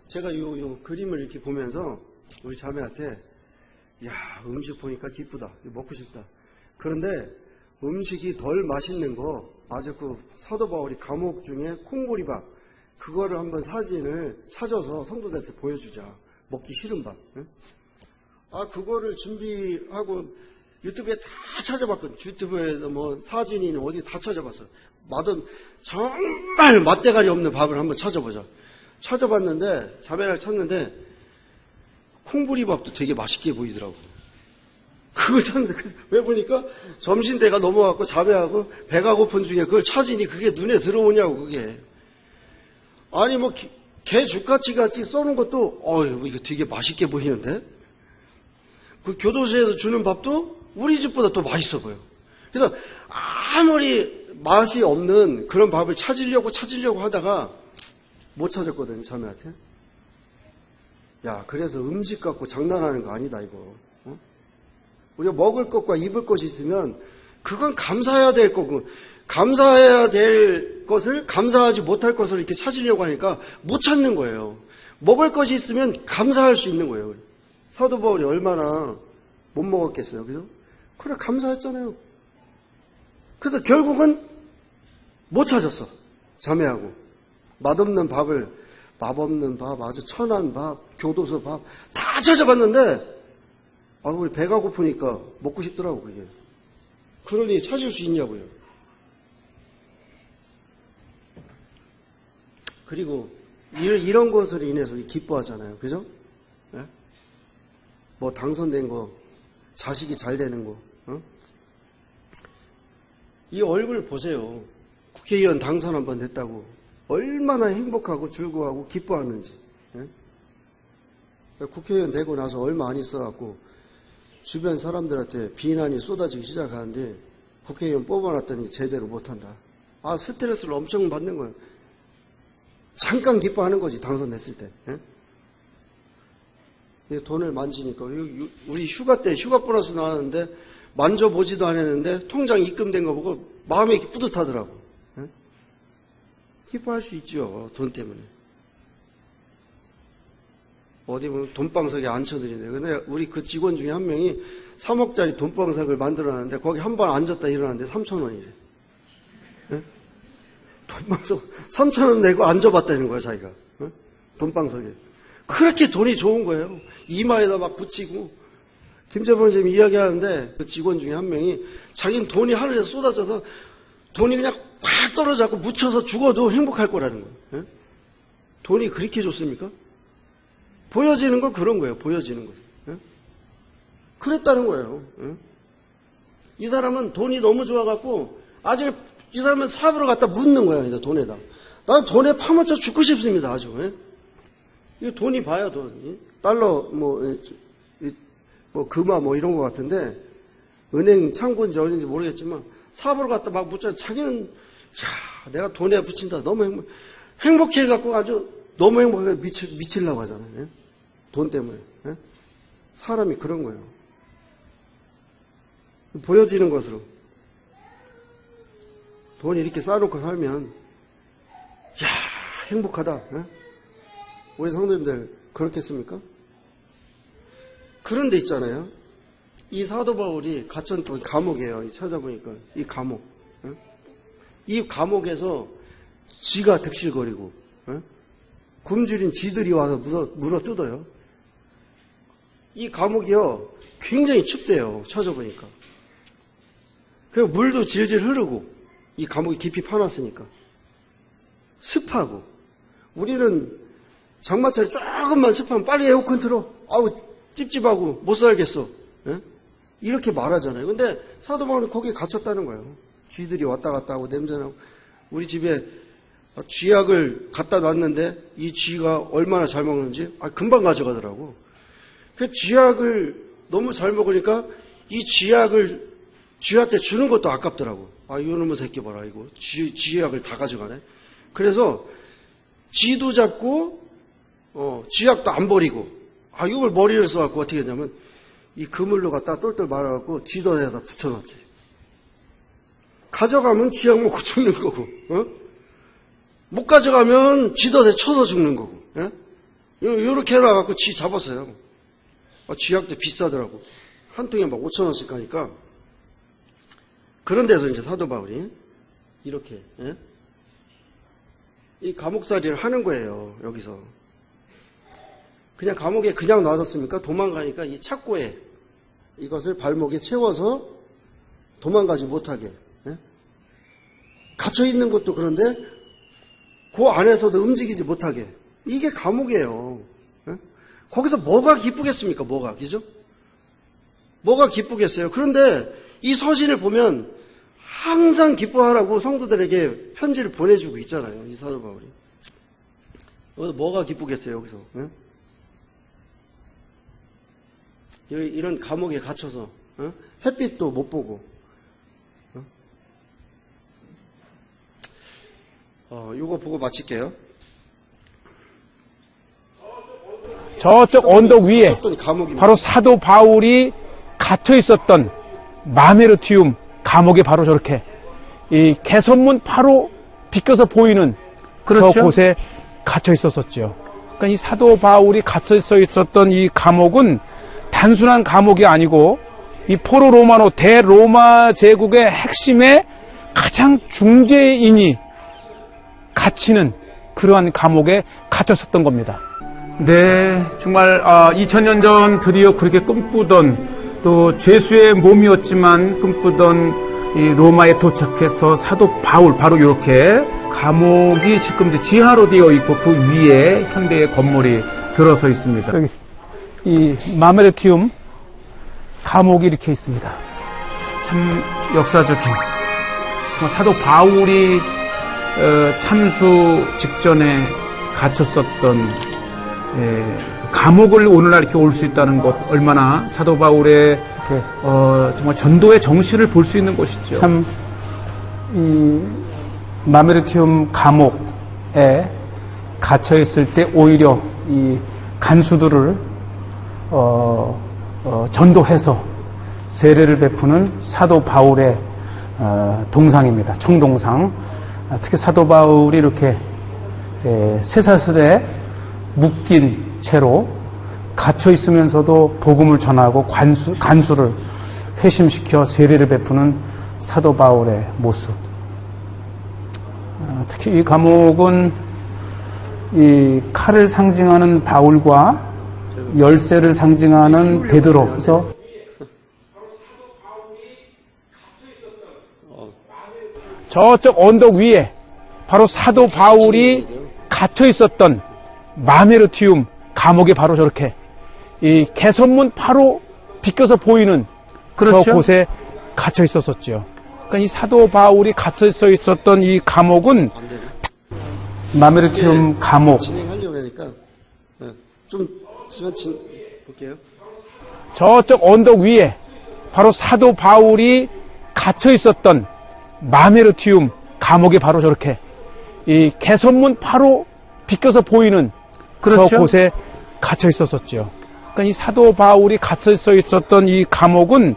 제가 요 그림을 이렇게 보면서 우리 자매한테, 음식 보니까 기쁘다. 먹고 싶다. 그런데 음식이 덜 맛있는 거, 아주 그 사도 바울이 감옥 중에 콩보리밥, 그거를 한번 사진을 찾아서 성도들한테 보여주자. 먹기 싫은 밥. 응? 그거를 준비하고 유튜브에 다 찾아봤거든. 유튜브에도 뭐 사진이나 어디 다 찾아봤어. 정말 맛대가리 없는 밥을 한번 찾아보자. 찾아봤는데, 자매를 찾는데, 콩보리밥도 되게 맛있게 보이더라고. 그걸 찾는데, 왜 보니까 점심때가 넘어갔고 자매하고 배가 고픈 중에 그걸 찾으니 그게 눈에 들어오냐고, 그게. 아니, 뭐, 개 죽같이 같이 써놓은 것도, 이거 되게 맛있게 보이는데? 그 교도소에서 주는 밥도 우리 집보다 더 맛있어 보여. 그래서 아무리 맛이 없는 그런 밥을 찾으려고 하다가 못 찾았거든요, 자매한테. 그래서 음식 갖고 장난하는 거 아니다, 이거. 우리가 먹을 것과 입을 것이 있으면 그건 감사해야 될 거고, 감사해야 될 것을 감사하지 못할 것을 이렇게 찾으려고 하니까 못 찾는 거예요. 먹을 것이 있으면 감사할 수 있는 거예요. 사도 바울이 얼마나 못 먹었겠어요. 그죠? 그래, 감사했잖아요. 그래서 결국은 못 찾았어. 자매하고. 맛없는 밥을, 맛없는 밥, 아주 천한 밥, 교도소 밥, 다 찾아봤는데, 우리 배가 고프니까 먹고 싶더라고, 그게. 그러니 찾을 수 있냐고요. 그리고, 이런 것으로 인해서 우리 기뻐하잖아요. 그죠? 네? 뭐, 당선된 거, 자식이 잘 되는 거, 이 얼굴 보세요. 국회의원 당선 한번 됐다고. 얼마나 행복하고 즐거워하고 기뻐하는지. 예? 국회의원 되고 나서 얼마 안 있어갖고 주변 사람들한테 비난이 쏟아지기 시작하는데 국회의원 뽑아놨더니 제대로 못한다. 스트레스를 엄청 받는 거예요. 잠깐 기뻐하는 거지, 당선됐을 때. 예? 돈을 만지니까 우리 휴가 때 휴가 보너스 나왔는데 만져보지도 않았는데 통장 입금된 거 보고 마음이 이렇게 뿌듯하더라고. 예? 기뻐할 수 있죠, 돈 때문에. 어디 보면 돈방석에 앉혀드리네. 근데 우리 그 직원 중에 한 명이 3억짜리 돈방석을 만들어놨는데 거기 한 번 앉았다 일어났는데 3,000원이래. 예? 돈방석 3,000원 내고 앉아봤다는 거야, 자기가. 예? 돈방석에. 그렇게 돈이 좋은 거예요. 이마에다 막 붙이고. 김재범 선생님이 이야기하는데 그 직원 중에 한 명이 자기는 돈이 하늘에서 쏟아져서 돈이 그냥 꽉 떨어져서 묻혀서 죽어도 행복할 거라는 거예요. 예? 돈이 그렇게 좋습니까? 보여지는 건 그런 거예요. 보여지는 거. 예? 그랬다는 거예요. 예? 이 사람은 돈이 너무 좋아갖고 아주 이 사람은 사업으로 갖다 묻는 거야. 돈에다. 난 돈에 파묻혀 죽고 싶습니다. 아주. 예? 이 돈이 봐요. 돈. 달러 금화 이런 것 같은데 은행 창고인지 어딘지 모르겠지만 사업으로 갖다 막 묻자. 자기는 내가 돈에 붙인다. 너무 행복해갖고 아주 너무 행복해 미치려고 하잖아요. 예? 돈 때문에. 예? 사람이 그런 거예요. 보여지는 것으로. 돈 이렇게 쌓아놓고 살면 행복하다. 예? 우리 성도님들 그렇겠습니까? 그런 데 있잖아요. 이 사도 바울이 갇혔던 감옥이에요. 찾아보니까 이 감옥. 이 감옥에서 지가 득실거리고 굶주린 지들이 와서 물어 뜯어요. 이 감옥이요 굉장히 춥대요. 찾아보니까. 그 물도 질질 흐르고 이 감옥이 깊이 파놨으니까 습하고 우리는 장마철에 조금만 습하면 빨리 에어컨 틀어. 아우 찝찝하고 못 살겠어. 이렇게 말하잖아요. 근데 사도 바울은 거기에 갇혔다는 거예요. 쥐들이 왔다 갔다 하고 냄새나고 우리 집에 쥐약을 갖다 놨는데 이 쥐가 얼마나 잘 먹는지 금방 가져가더라고. 그 쥐약을 너무 잘 먹으니까 이 쥐약을 쥐한테 주는 것도 아깝더라고. 이놈의 새끼 봐라 이거 쥐약을 다 가져가네. 그래서 쥐도 잡고 쥐약도 안 버리고 이걸 머리를 써갖고 어떻게 했냐면 이 그물로 갖다 똘똘 말아갖고 쥐덫에다 붙여놨지. 가져가면 쥐약 먹고 죽는 거고 못 가져가면 쥐덫에 쳐서 죽는 거고. 요렇게 해놔갖고 쥐 잡았어요. 쥐약도 비싸더라고. 한 통에 막 5,000원씩 가니까. 그런 데서 이제 사도 바울이 이렇게 이 감옥살이를 하는 거예요. 여기서 그냥 감옥에 그냥 놔뒀습니까? 도망가니까 이 착고에 이것을 발목에 채워서 도망가지 못하게 갇혀 있는 것도 그런데 그 안에서도 움직이지 못하게. 이게 감옥이에요. 거기서 뭐가 기쁘겠습니까? 뭐가, 그죠? 뭐가 기쁘겠어요? 그런데 이 서신을 보면 항상 기뻐하라고 성도들에게 편지를 보내주고 있잖아요. 이 사도 바울이. 여기서 뭐가 기쁘겠어요? 여기서. 이런 감옥에 갇혀서 햇빛도 못 보고 요거 보고 마칠게요. 저쪽 언덕 위에 바로 사도 바울이 갇혀 있었던 마메르티움 감옥에 바로 저렇게 이 개선문 바로 비껴서 보이는 저곳에 갇혀 있었었죠. 그러니까 이 사도 바울이 갇혀 있었던 이 감옥은 단순한 감옥이 아니고 이 포로 로마노 대로마 제국의 핵심의 가장 중재인이 갇히는 그러한 감옥에 갇혔었던 겁니다. 네, 정말 2000년 전 드디어 그렇게 꿈꾸던 또 죄수의 몸이었지만 꿈꾸던 이 로마에 도착해서 사도 바울 바로 이렇게 감옥이 지금 이제 지하로 되어 있고 그 위에 현대의 건물이 들어서 있습니다. 여기 이 마메르티움 감옥이 이렇게 있습니다. 참 역사적인 사도 바울이 참수 직전에 갇혔었던 감옥을 오늘날 이렇게 올 수 있다는 것 얼마나 사도 바울의 정말 전도의 정신을 볼 수 있는 것이죠. 참 이 마메르티움 감옥에 갇혀 있을 때 오히려 이 간수들을 전도해서 세례를 베푸는 사도 바울의 동상입니다. 청동상. 특히 사도 바울이 이렇게 쇠사슬에 묶인 채로 갇혀 있으면서도 복음을 전하고 간수를 회심시켜 세례를 베푸는 사도 바울의 모습. 특히 이 감옥은 이 칼을 상징하는 바울과 열쇠를 상징하는 베드로. 그래서 저쪽 언덕 위에 바로 사도 바울이 갇혀 있었던 마메르티움 감옥에 바로 저렇게 이 개선문 바로 비껴서 보이는 저곳에 갇혀 있었었죠. 그러니까 이 사도 바울이 갇혀 있었던 이 감옥은 마메르티움 감옥. 진행하려고 하니까 좀 볼게요. 저쪽 언덕 위에 바로 사도 바울이 갇혀 있었던 마메르티움 감옥에 바로 저렇게 이 개선문 바로 비껴서 보이는 저곳에 갇혀 있었었죠. 그러니까 이 사도 바울이 갇혀 있었던 이 감옥은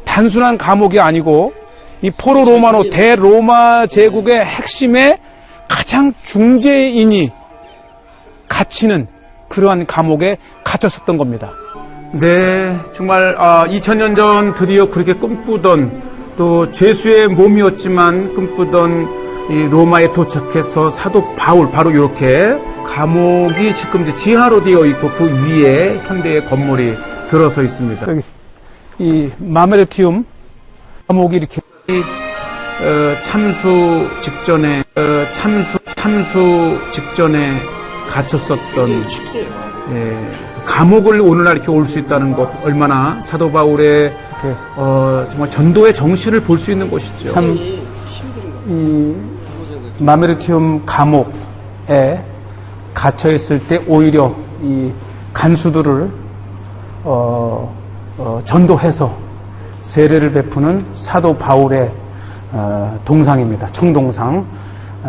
단순한 감옥이 아니고 이 포로 로마노 대로마 제국의 핵심의 가장 중재인이 갇히는 그러한 감옥에 갇혔었던 겁니다. 네, 정말 2000년 전 드디어 그렇게 꿈꾸던 또 죄수의 몸이었지만 꿈꾸던 이 로마에 도착해서 사도 바울 바로 이렇게 감옥이 지금 이제 지하로 되어 있고 그 위에 현대의 건물이 들어서 있습니다. 여기 이 마메르티움 감옥이 이렇게 참수 직전에 갇혔었던 축대예요. 예, 감옥을 오늘날 이렇게 올 수 있다는 것 얼마나 사도 바울의 정말 전도의 정신을 볼 수 있는 곳이죠. 참 이 마메르티움 감옥에 갇혀 있을 때 오히려 이 간수들을 전도해서 세례를 베푸는 사도 바울의 동상입니다. 청동상.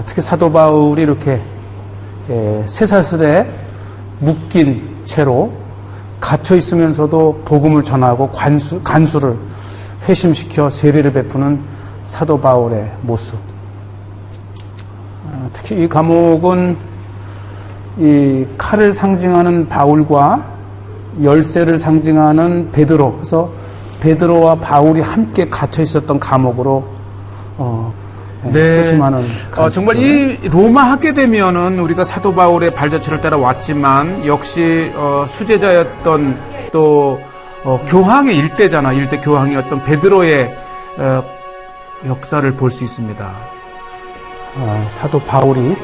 특히 사도 바울이 이렇게 쇠사슬에 묶인 채로 갇혀 있으면서도 복음을 전하고 간수를 회심시켜 세례를 베푸는 사도 바울의 모습. 특히 이 감옥은 이 칼을 상징하는 바울과 열쇠를 상징하는 베드로, 그래서 베드로와 바울이 함께 갇혀 있었던 감옥으로 회심하는 정말 이 로마 하게 되면은 우리가 사도 바울의 발자취를 따라 왔지만 역시 수제자였던 또 교황의 일대잖아. 일대 교황이었던 베드로의 역사를 볼 수 있습니다. 사도 바울이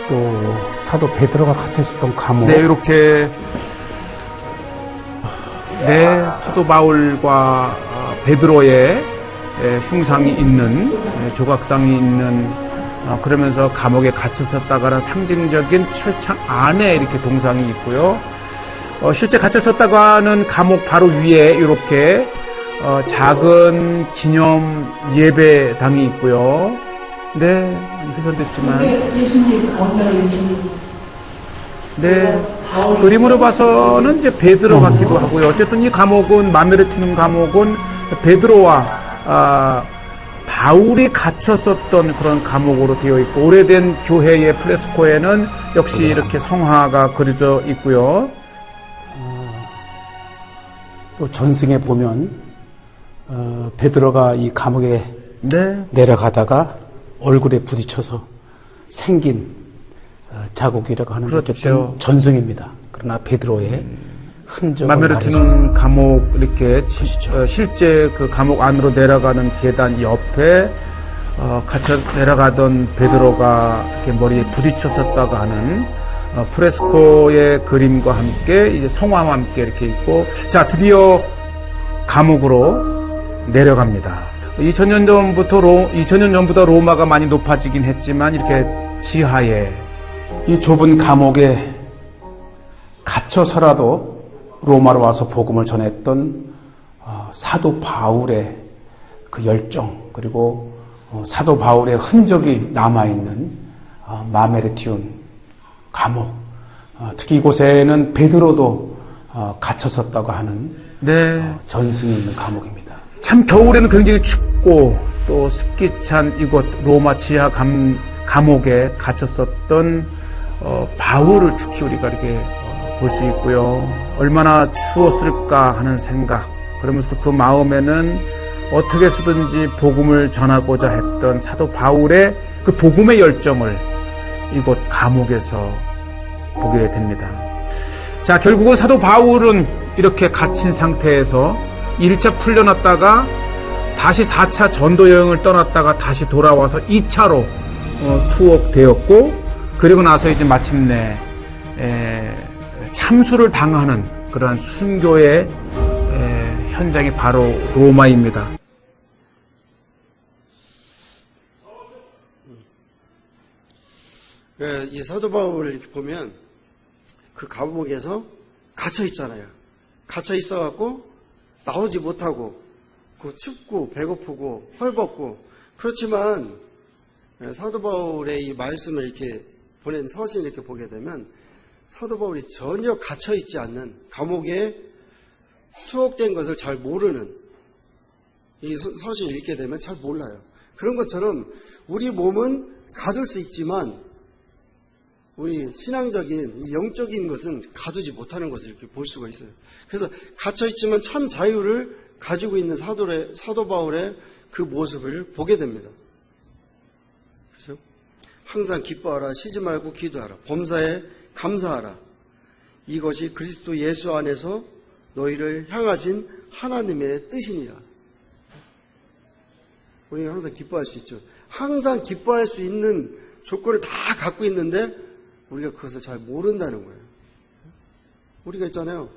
또 사도 베드로가 갇혀 있었던 감옥. 네, 이렇게 사도 바울과 베드로의 흉상이 있는 조각상이 있는 그러면서 감옥에 갇혔었다가는 상징적인 철창 안에 이렇게 동상이 있고요. 실제 갇혔었다가는 감옥 바로 위에 이렇게 작은 기념 예배당이 있고요. 네, 훼손됐지만. 네, 그림으로 봐서는 이제 베드로 같기도 하고요. 어쨌든 이 감옥은 마메르티눔 감옥은 베드로와 바울이 갇혔었던 그런 감옥으로 되어 있고 오래된 교회의 프레스코에는 역시 이렇게 성화가 그려져 있고요. 또 전승에 보면 베드로가 이 감옥에 내려가다가 얼굴에 부딪혀서 생긴 자국이라고 하는 그렇죠. 어쨌든 전승입니다. 그러나 베드로의 흔적을 마메르티눔 감옥 이렇게 실제 그 감옥 안으로 내려가는 계단 옆에 갇혀 내려가던 베드로가 이렇게 머리에 부딪혔었다가 하는 프레스코의 그림과 함께 이제 성화와 함께 이렇게 있고 자 드디어 감옥으로 내려갑니다. 2000년 전부터 로마가 많이 높아지긴 했지만 이렇게 지하에 이 좁은 감옥에 갇혀서라도 로마로 와서 복음을 전했던 사도 바울의 그 열정 그리고 사도 바울의 흔적이 남아있는 마메르티움 감옥 특히 이곳에는 베드로도 갇혔었다고 하는 전승이 있는 감옥입니다. 참 겨울에는 굉장히 춥고 또 습기 찬 이곳 로마 지하 감옥에 갇혔었던 바울을 특히 우리가 이렇게 볼 수 있고요. 얼마나 추웠을까 하는 생각 그러면서도 그 마음에는 어떻게 해서든지 복음을 전하고자 했던 사도 바울의 그 복음의 열정을 이곳 감옥에서 보게 됩니다. 자, 결국은 사도 바울은 이렇게 갇힌 상태에서 1차 풀려났다가 다시 4차 전도 여행을 떠났다가 다시 돌아와서 2차로 투옥되었고 그리고 나서 이제 마침내 참수를 당하는 그러한 순교의 현장이 바로 로마입니다. 이 사도 바울을 이렇게 보면 그 감옥에서 갇혀 있잖아요. 갇혀 있어갖고 나오지 못하고 그 춥고 배고프고 헐벗고 그렇지만 사도 바울의 이 말씀을 이렇게 보낸 서신을 이렇게 보게 되면 사도 바울이 전혀 갇혀 있지 않는 감옥에 투옥된 것을 잘 모르는 이 서신을 읽게 되면 잘 몰라요. 그런 것처럼 우리 몸은 가둘 수 있지만 우리 신앙적인 이 영적인 것은 가두지 못하는 것을 이렇게 볼 수가 있어요. 그래서 갇혀있지만 참 자유를 가지고 있는 사도 바울의 그 모습을 보게 됩니다. 그래서 항상 기뻐하라, 쉬지 말고 기도하라, 범사에 감사하라. 이것이 그리스도 예수 안에서 너희를 향하신 하나님의 뜻이니라. 우리가 항상 기뻐할 수 있죠. 항상 기뻐할 수 있는 조건을 다 갖고 있는데 우리가 그것을 잘 모른다는 거예요. 우리가 있잖아요.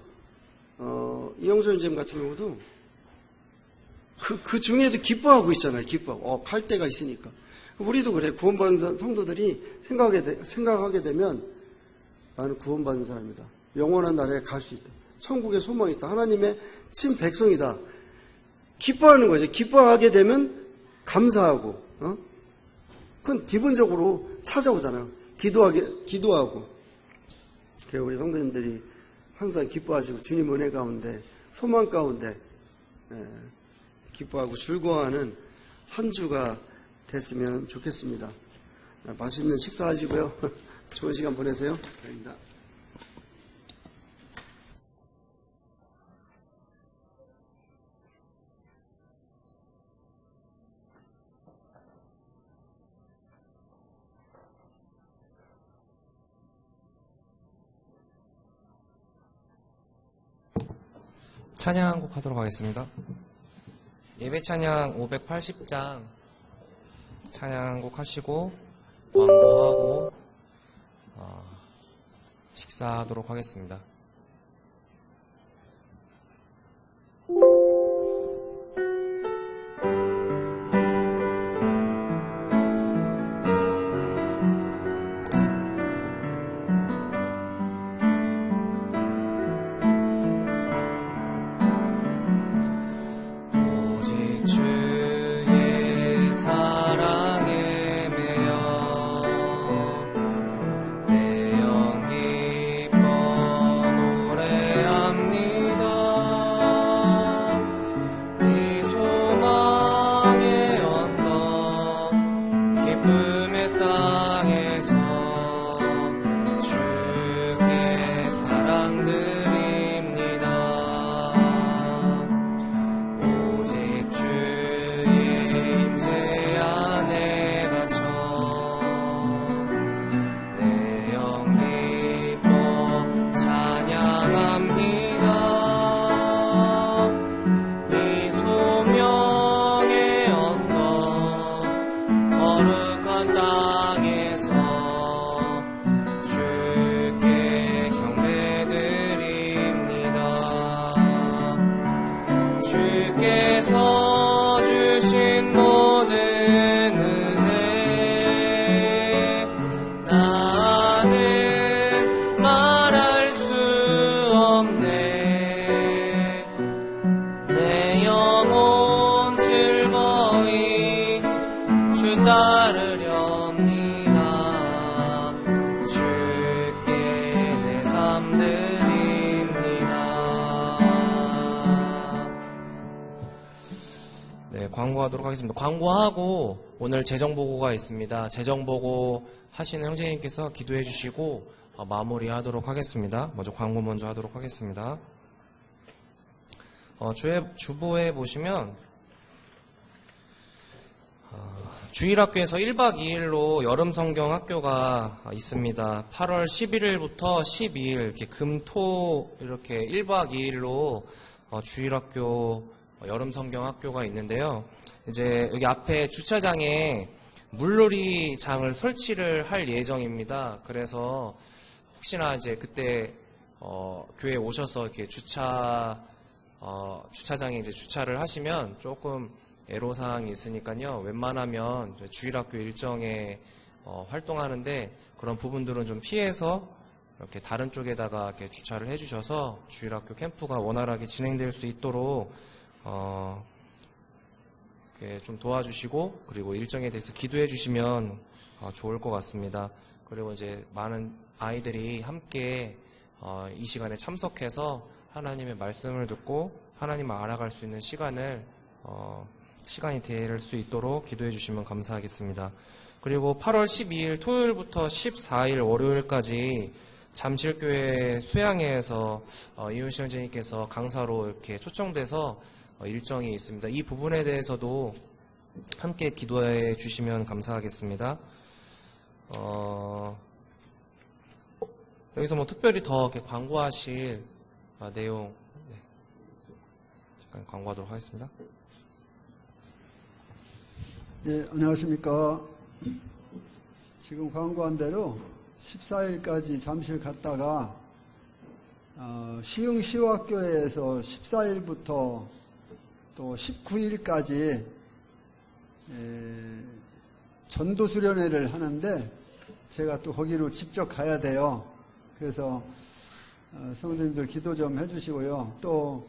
이영선 선생님 같은 경우도 그 중에도 기뻐하고 있잖아요. 기뻐하고. 갈 때가 있으니까. 우리도 그래. 구원받은 성도들이 생각하게 되면 나는 구원받은 사람이다. 영원한 나라에 갈 수 있다. 천국에 소망이 있다. 하나님의 친 백성이다. 기뻐하는 거죠. 기뻐하게 되면 감사하고, 그건 기본적으로 찾아오잖아요. 기도하고. 그래서 우리 성도님들이 항상 기뻐하시고 주님 은혜 가운데, 소망 가운데, 기뻐하고 즐거워하는 한 주가 됐으면 좋겠습니다. 맛있는 식사하시고요. 좋은 시간 보내세요. 감사합니다. 찬양곡 하도록 하겠습니다. 예배 찬양 580장 찬양곡 하시고 광고하고 식사하도록 하겠습니다. 주께서 주신 모든 은혜 나는 말할 수 없네. 내 영혼 즐거이 주 따르렵니다. 주께 내 삶 드립니다. 네, 광고하도록 하겠습니다. 광고하고 오늘 재정보고가 있습니다. 재정보고 하시는 형제님께서 기도해 주시고 마무리하도록 하겠습니다. 먼저 광고 먼저 하도록 하겠습니다. 주보에 보시면 주일학교에서 1박 2일로 여름 성경 학교가 있습니다. 8월 11일부터 12일 이렇게 금토 이렇게 1박 2일로 주일학교 여름 성경 학교가 있는데요. 이제 여기 앞에 주차장에 물놀이장을 설치를 할 예정입니다. 그래서 혹시나 이제 그때 교회 오셔서 이렇게 주차장에 이제 주차를 하시면 조금 애로사항이 있으니까요. 웬만하면 주일학교 일정에 활동하는데 그런 부분들은 좀 피해서 이렇게 다른 쪽에다가 이렇게 주차를 해주셔서 주일학교 캠프가 원활하게 진행될 수 있도록 좀 도와주시고 그리고 일정에 대해서 기도해 주시면 좋을 것 같습니다. 그리고 이제 많은 아이들이 함께 이 시간에 참석해서 하나님의 말씀을 듣고 하나님을 알아갈 수 있는 시간이 될 수 있도록 기도해 주시면 감사하겠습니다. 그리고 8월 12일 토요일부터 14일 월요일까지 잠실교회 수양회에서 이윤시 형제님께서 강사로 이렇게 초청돼서 일정이 있습니다. 이 부분에 대해서도 함께 기도해 주시면 감사하겠습니다. 여기서 뭐 특별히 더 이렇게 광고하실 내용 잠깐 광고하도록 하겠습니다. 예, 안녕하십니까. 지금 광고한 대로 14일까지 잠실 갔다가 시흥시화교회에서 14일부터 또 19일까지 전도수련회를 하는데 제가 또 거기로 직접 가야 돼요. 그래서 성도님들 기도 좀 해주시고요. 또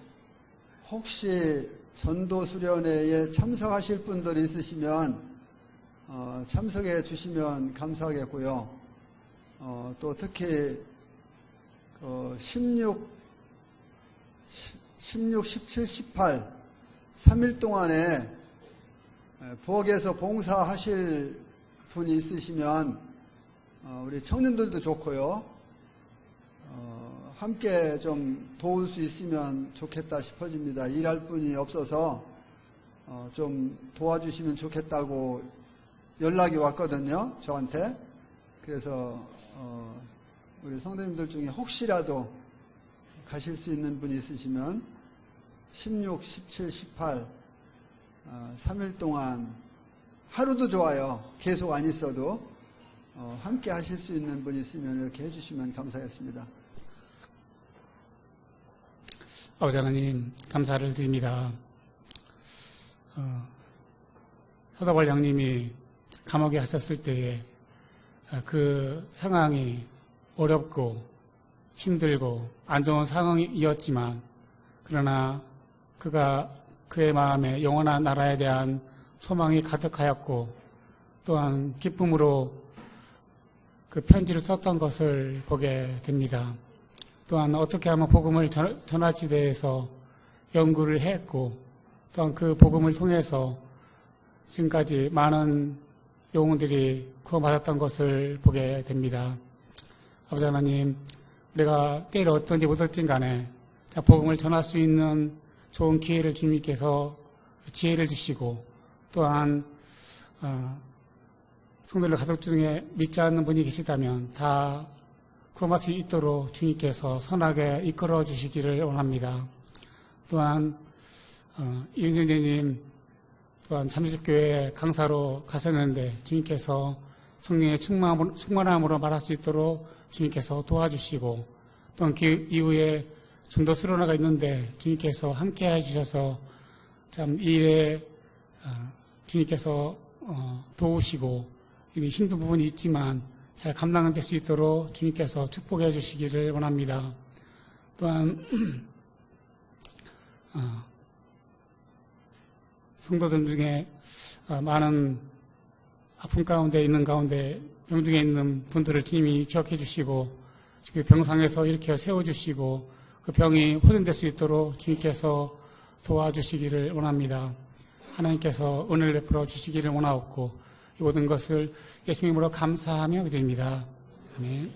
혹시 전도수련회에 참석하실 분들이 있으시면 참석해 주시면 감사하겠고요. 또 특히 16, 17, 18 3일 동안에 부엌에서 봉사하실 분이 있으시면 우리 청년들도 좋고요. 함께 좀 도울 수 있으면 좋겠다 싶어집니다. 일할 분이 없어서 좀 도와주시면 좋겠다고 연락이 왔거든요, 저한테. 그래서 우리 성도님들 중에 혹시라도 가실 수 있는 분이 있으시면 16, 17, 18 3일 동안 하루도 좋아요. 계속 안 있어도 함께 하실 수 있는 분이 있으면 이렇게 해주시면 감사하겠습니다. 아버지 하나님 감사를 드립니다. 서다발 양님이 감옥에 하셨을 때에 그 상황이 어렵고 힘들고 안 좋은 상황이었지만 그러나 그의 마음에 영원한 나라에 대한 소망이 가득하였고 또한 기쁨으로 그 편지를 썼던 것을 보게 됩니다. 또한 어떻게 하면 복음을 전할지에 대해서 연구를 했고 또한 그 복음을 통해서 지금까지 많은 영혼들이 구원받았던 것을 보게 됩니다. 아버지 하나님, 내가 때를 어떤지 못할진 간에 복음을 전할 수 있는 좋은 기회를 주님께서 지혜를 주시고 또한 성도들 가족 중에 믿지 않는 분이 계시다면 다 구원받을 수 있도록 주님께서 선하게 이끌어 주시기를 원합니다. 또한 이은정제님 또한 잠실교회 강사로 가셨는데 주님께서 성령의 충만함으로 말할 수 있도록 주님께서 도와주시고 또한 그 이후에 전도 수련회가 있는데 주님께서 함께 해주셔서 참 이 일에 주님께서 도우시고 힘든 부분이 있지만 잘 감당될 수 있도록 주님께서 축복해 주시기를 원합니다. 또한 성도들 중에 많은 아픔 가운데 있는 가운데 병중에 있는 분들을 주님이 기억해 주시고 병상에서 이렇게 세워주시고 그 병이 호전될 수 있도록 주님께서 도와주시기를 원합니다. 하나님께서 은혜를 베풀어 주시기를 원하옵고 이 모든 것을 예수님으로 감사하며 드립니다. 아멘.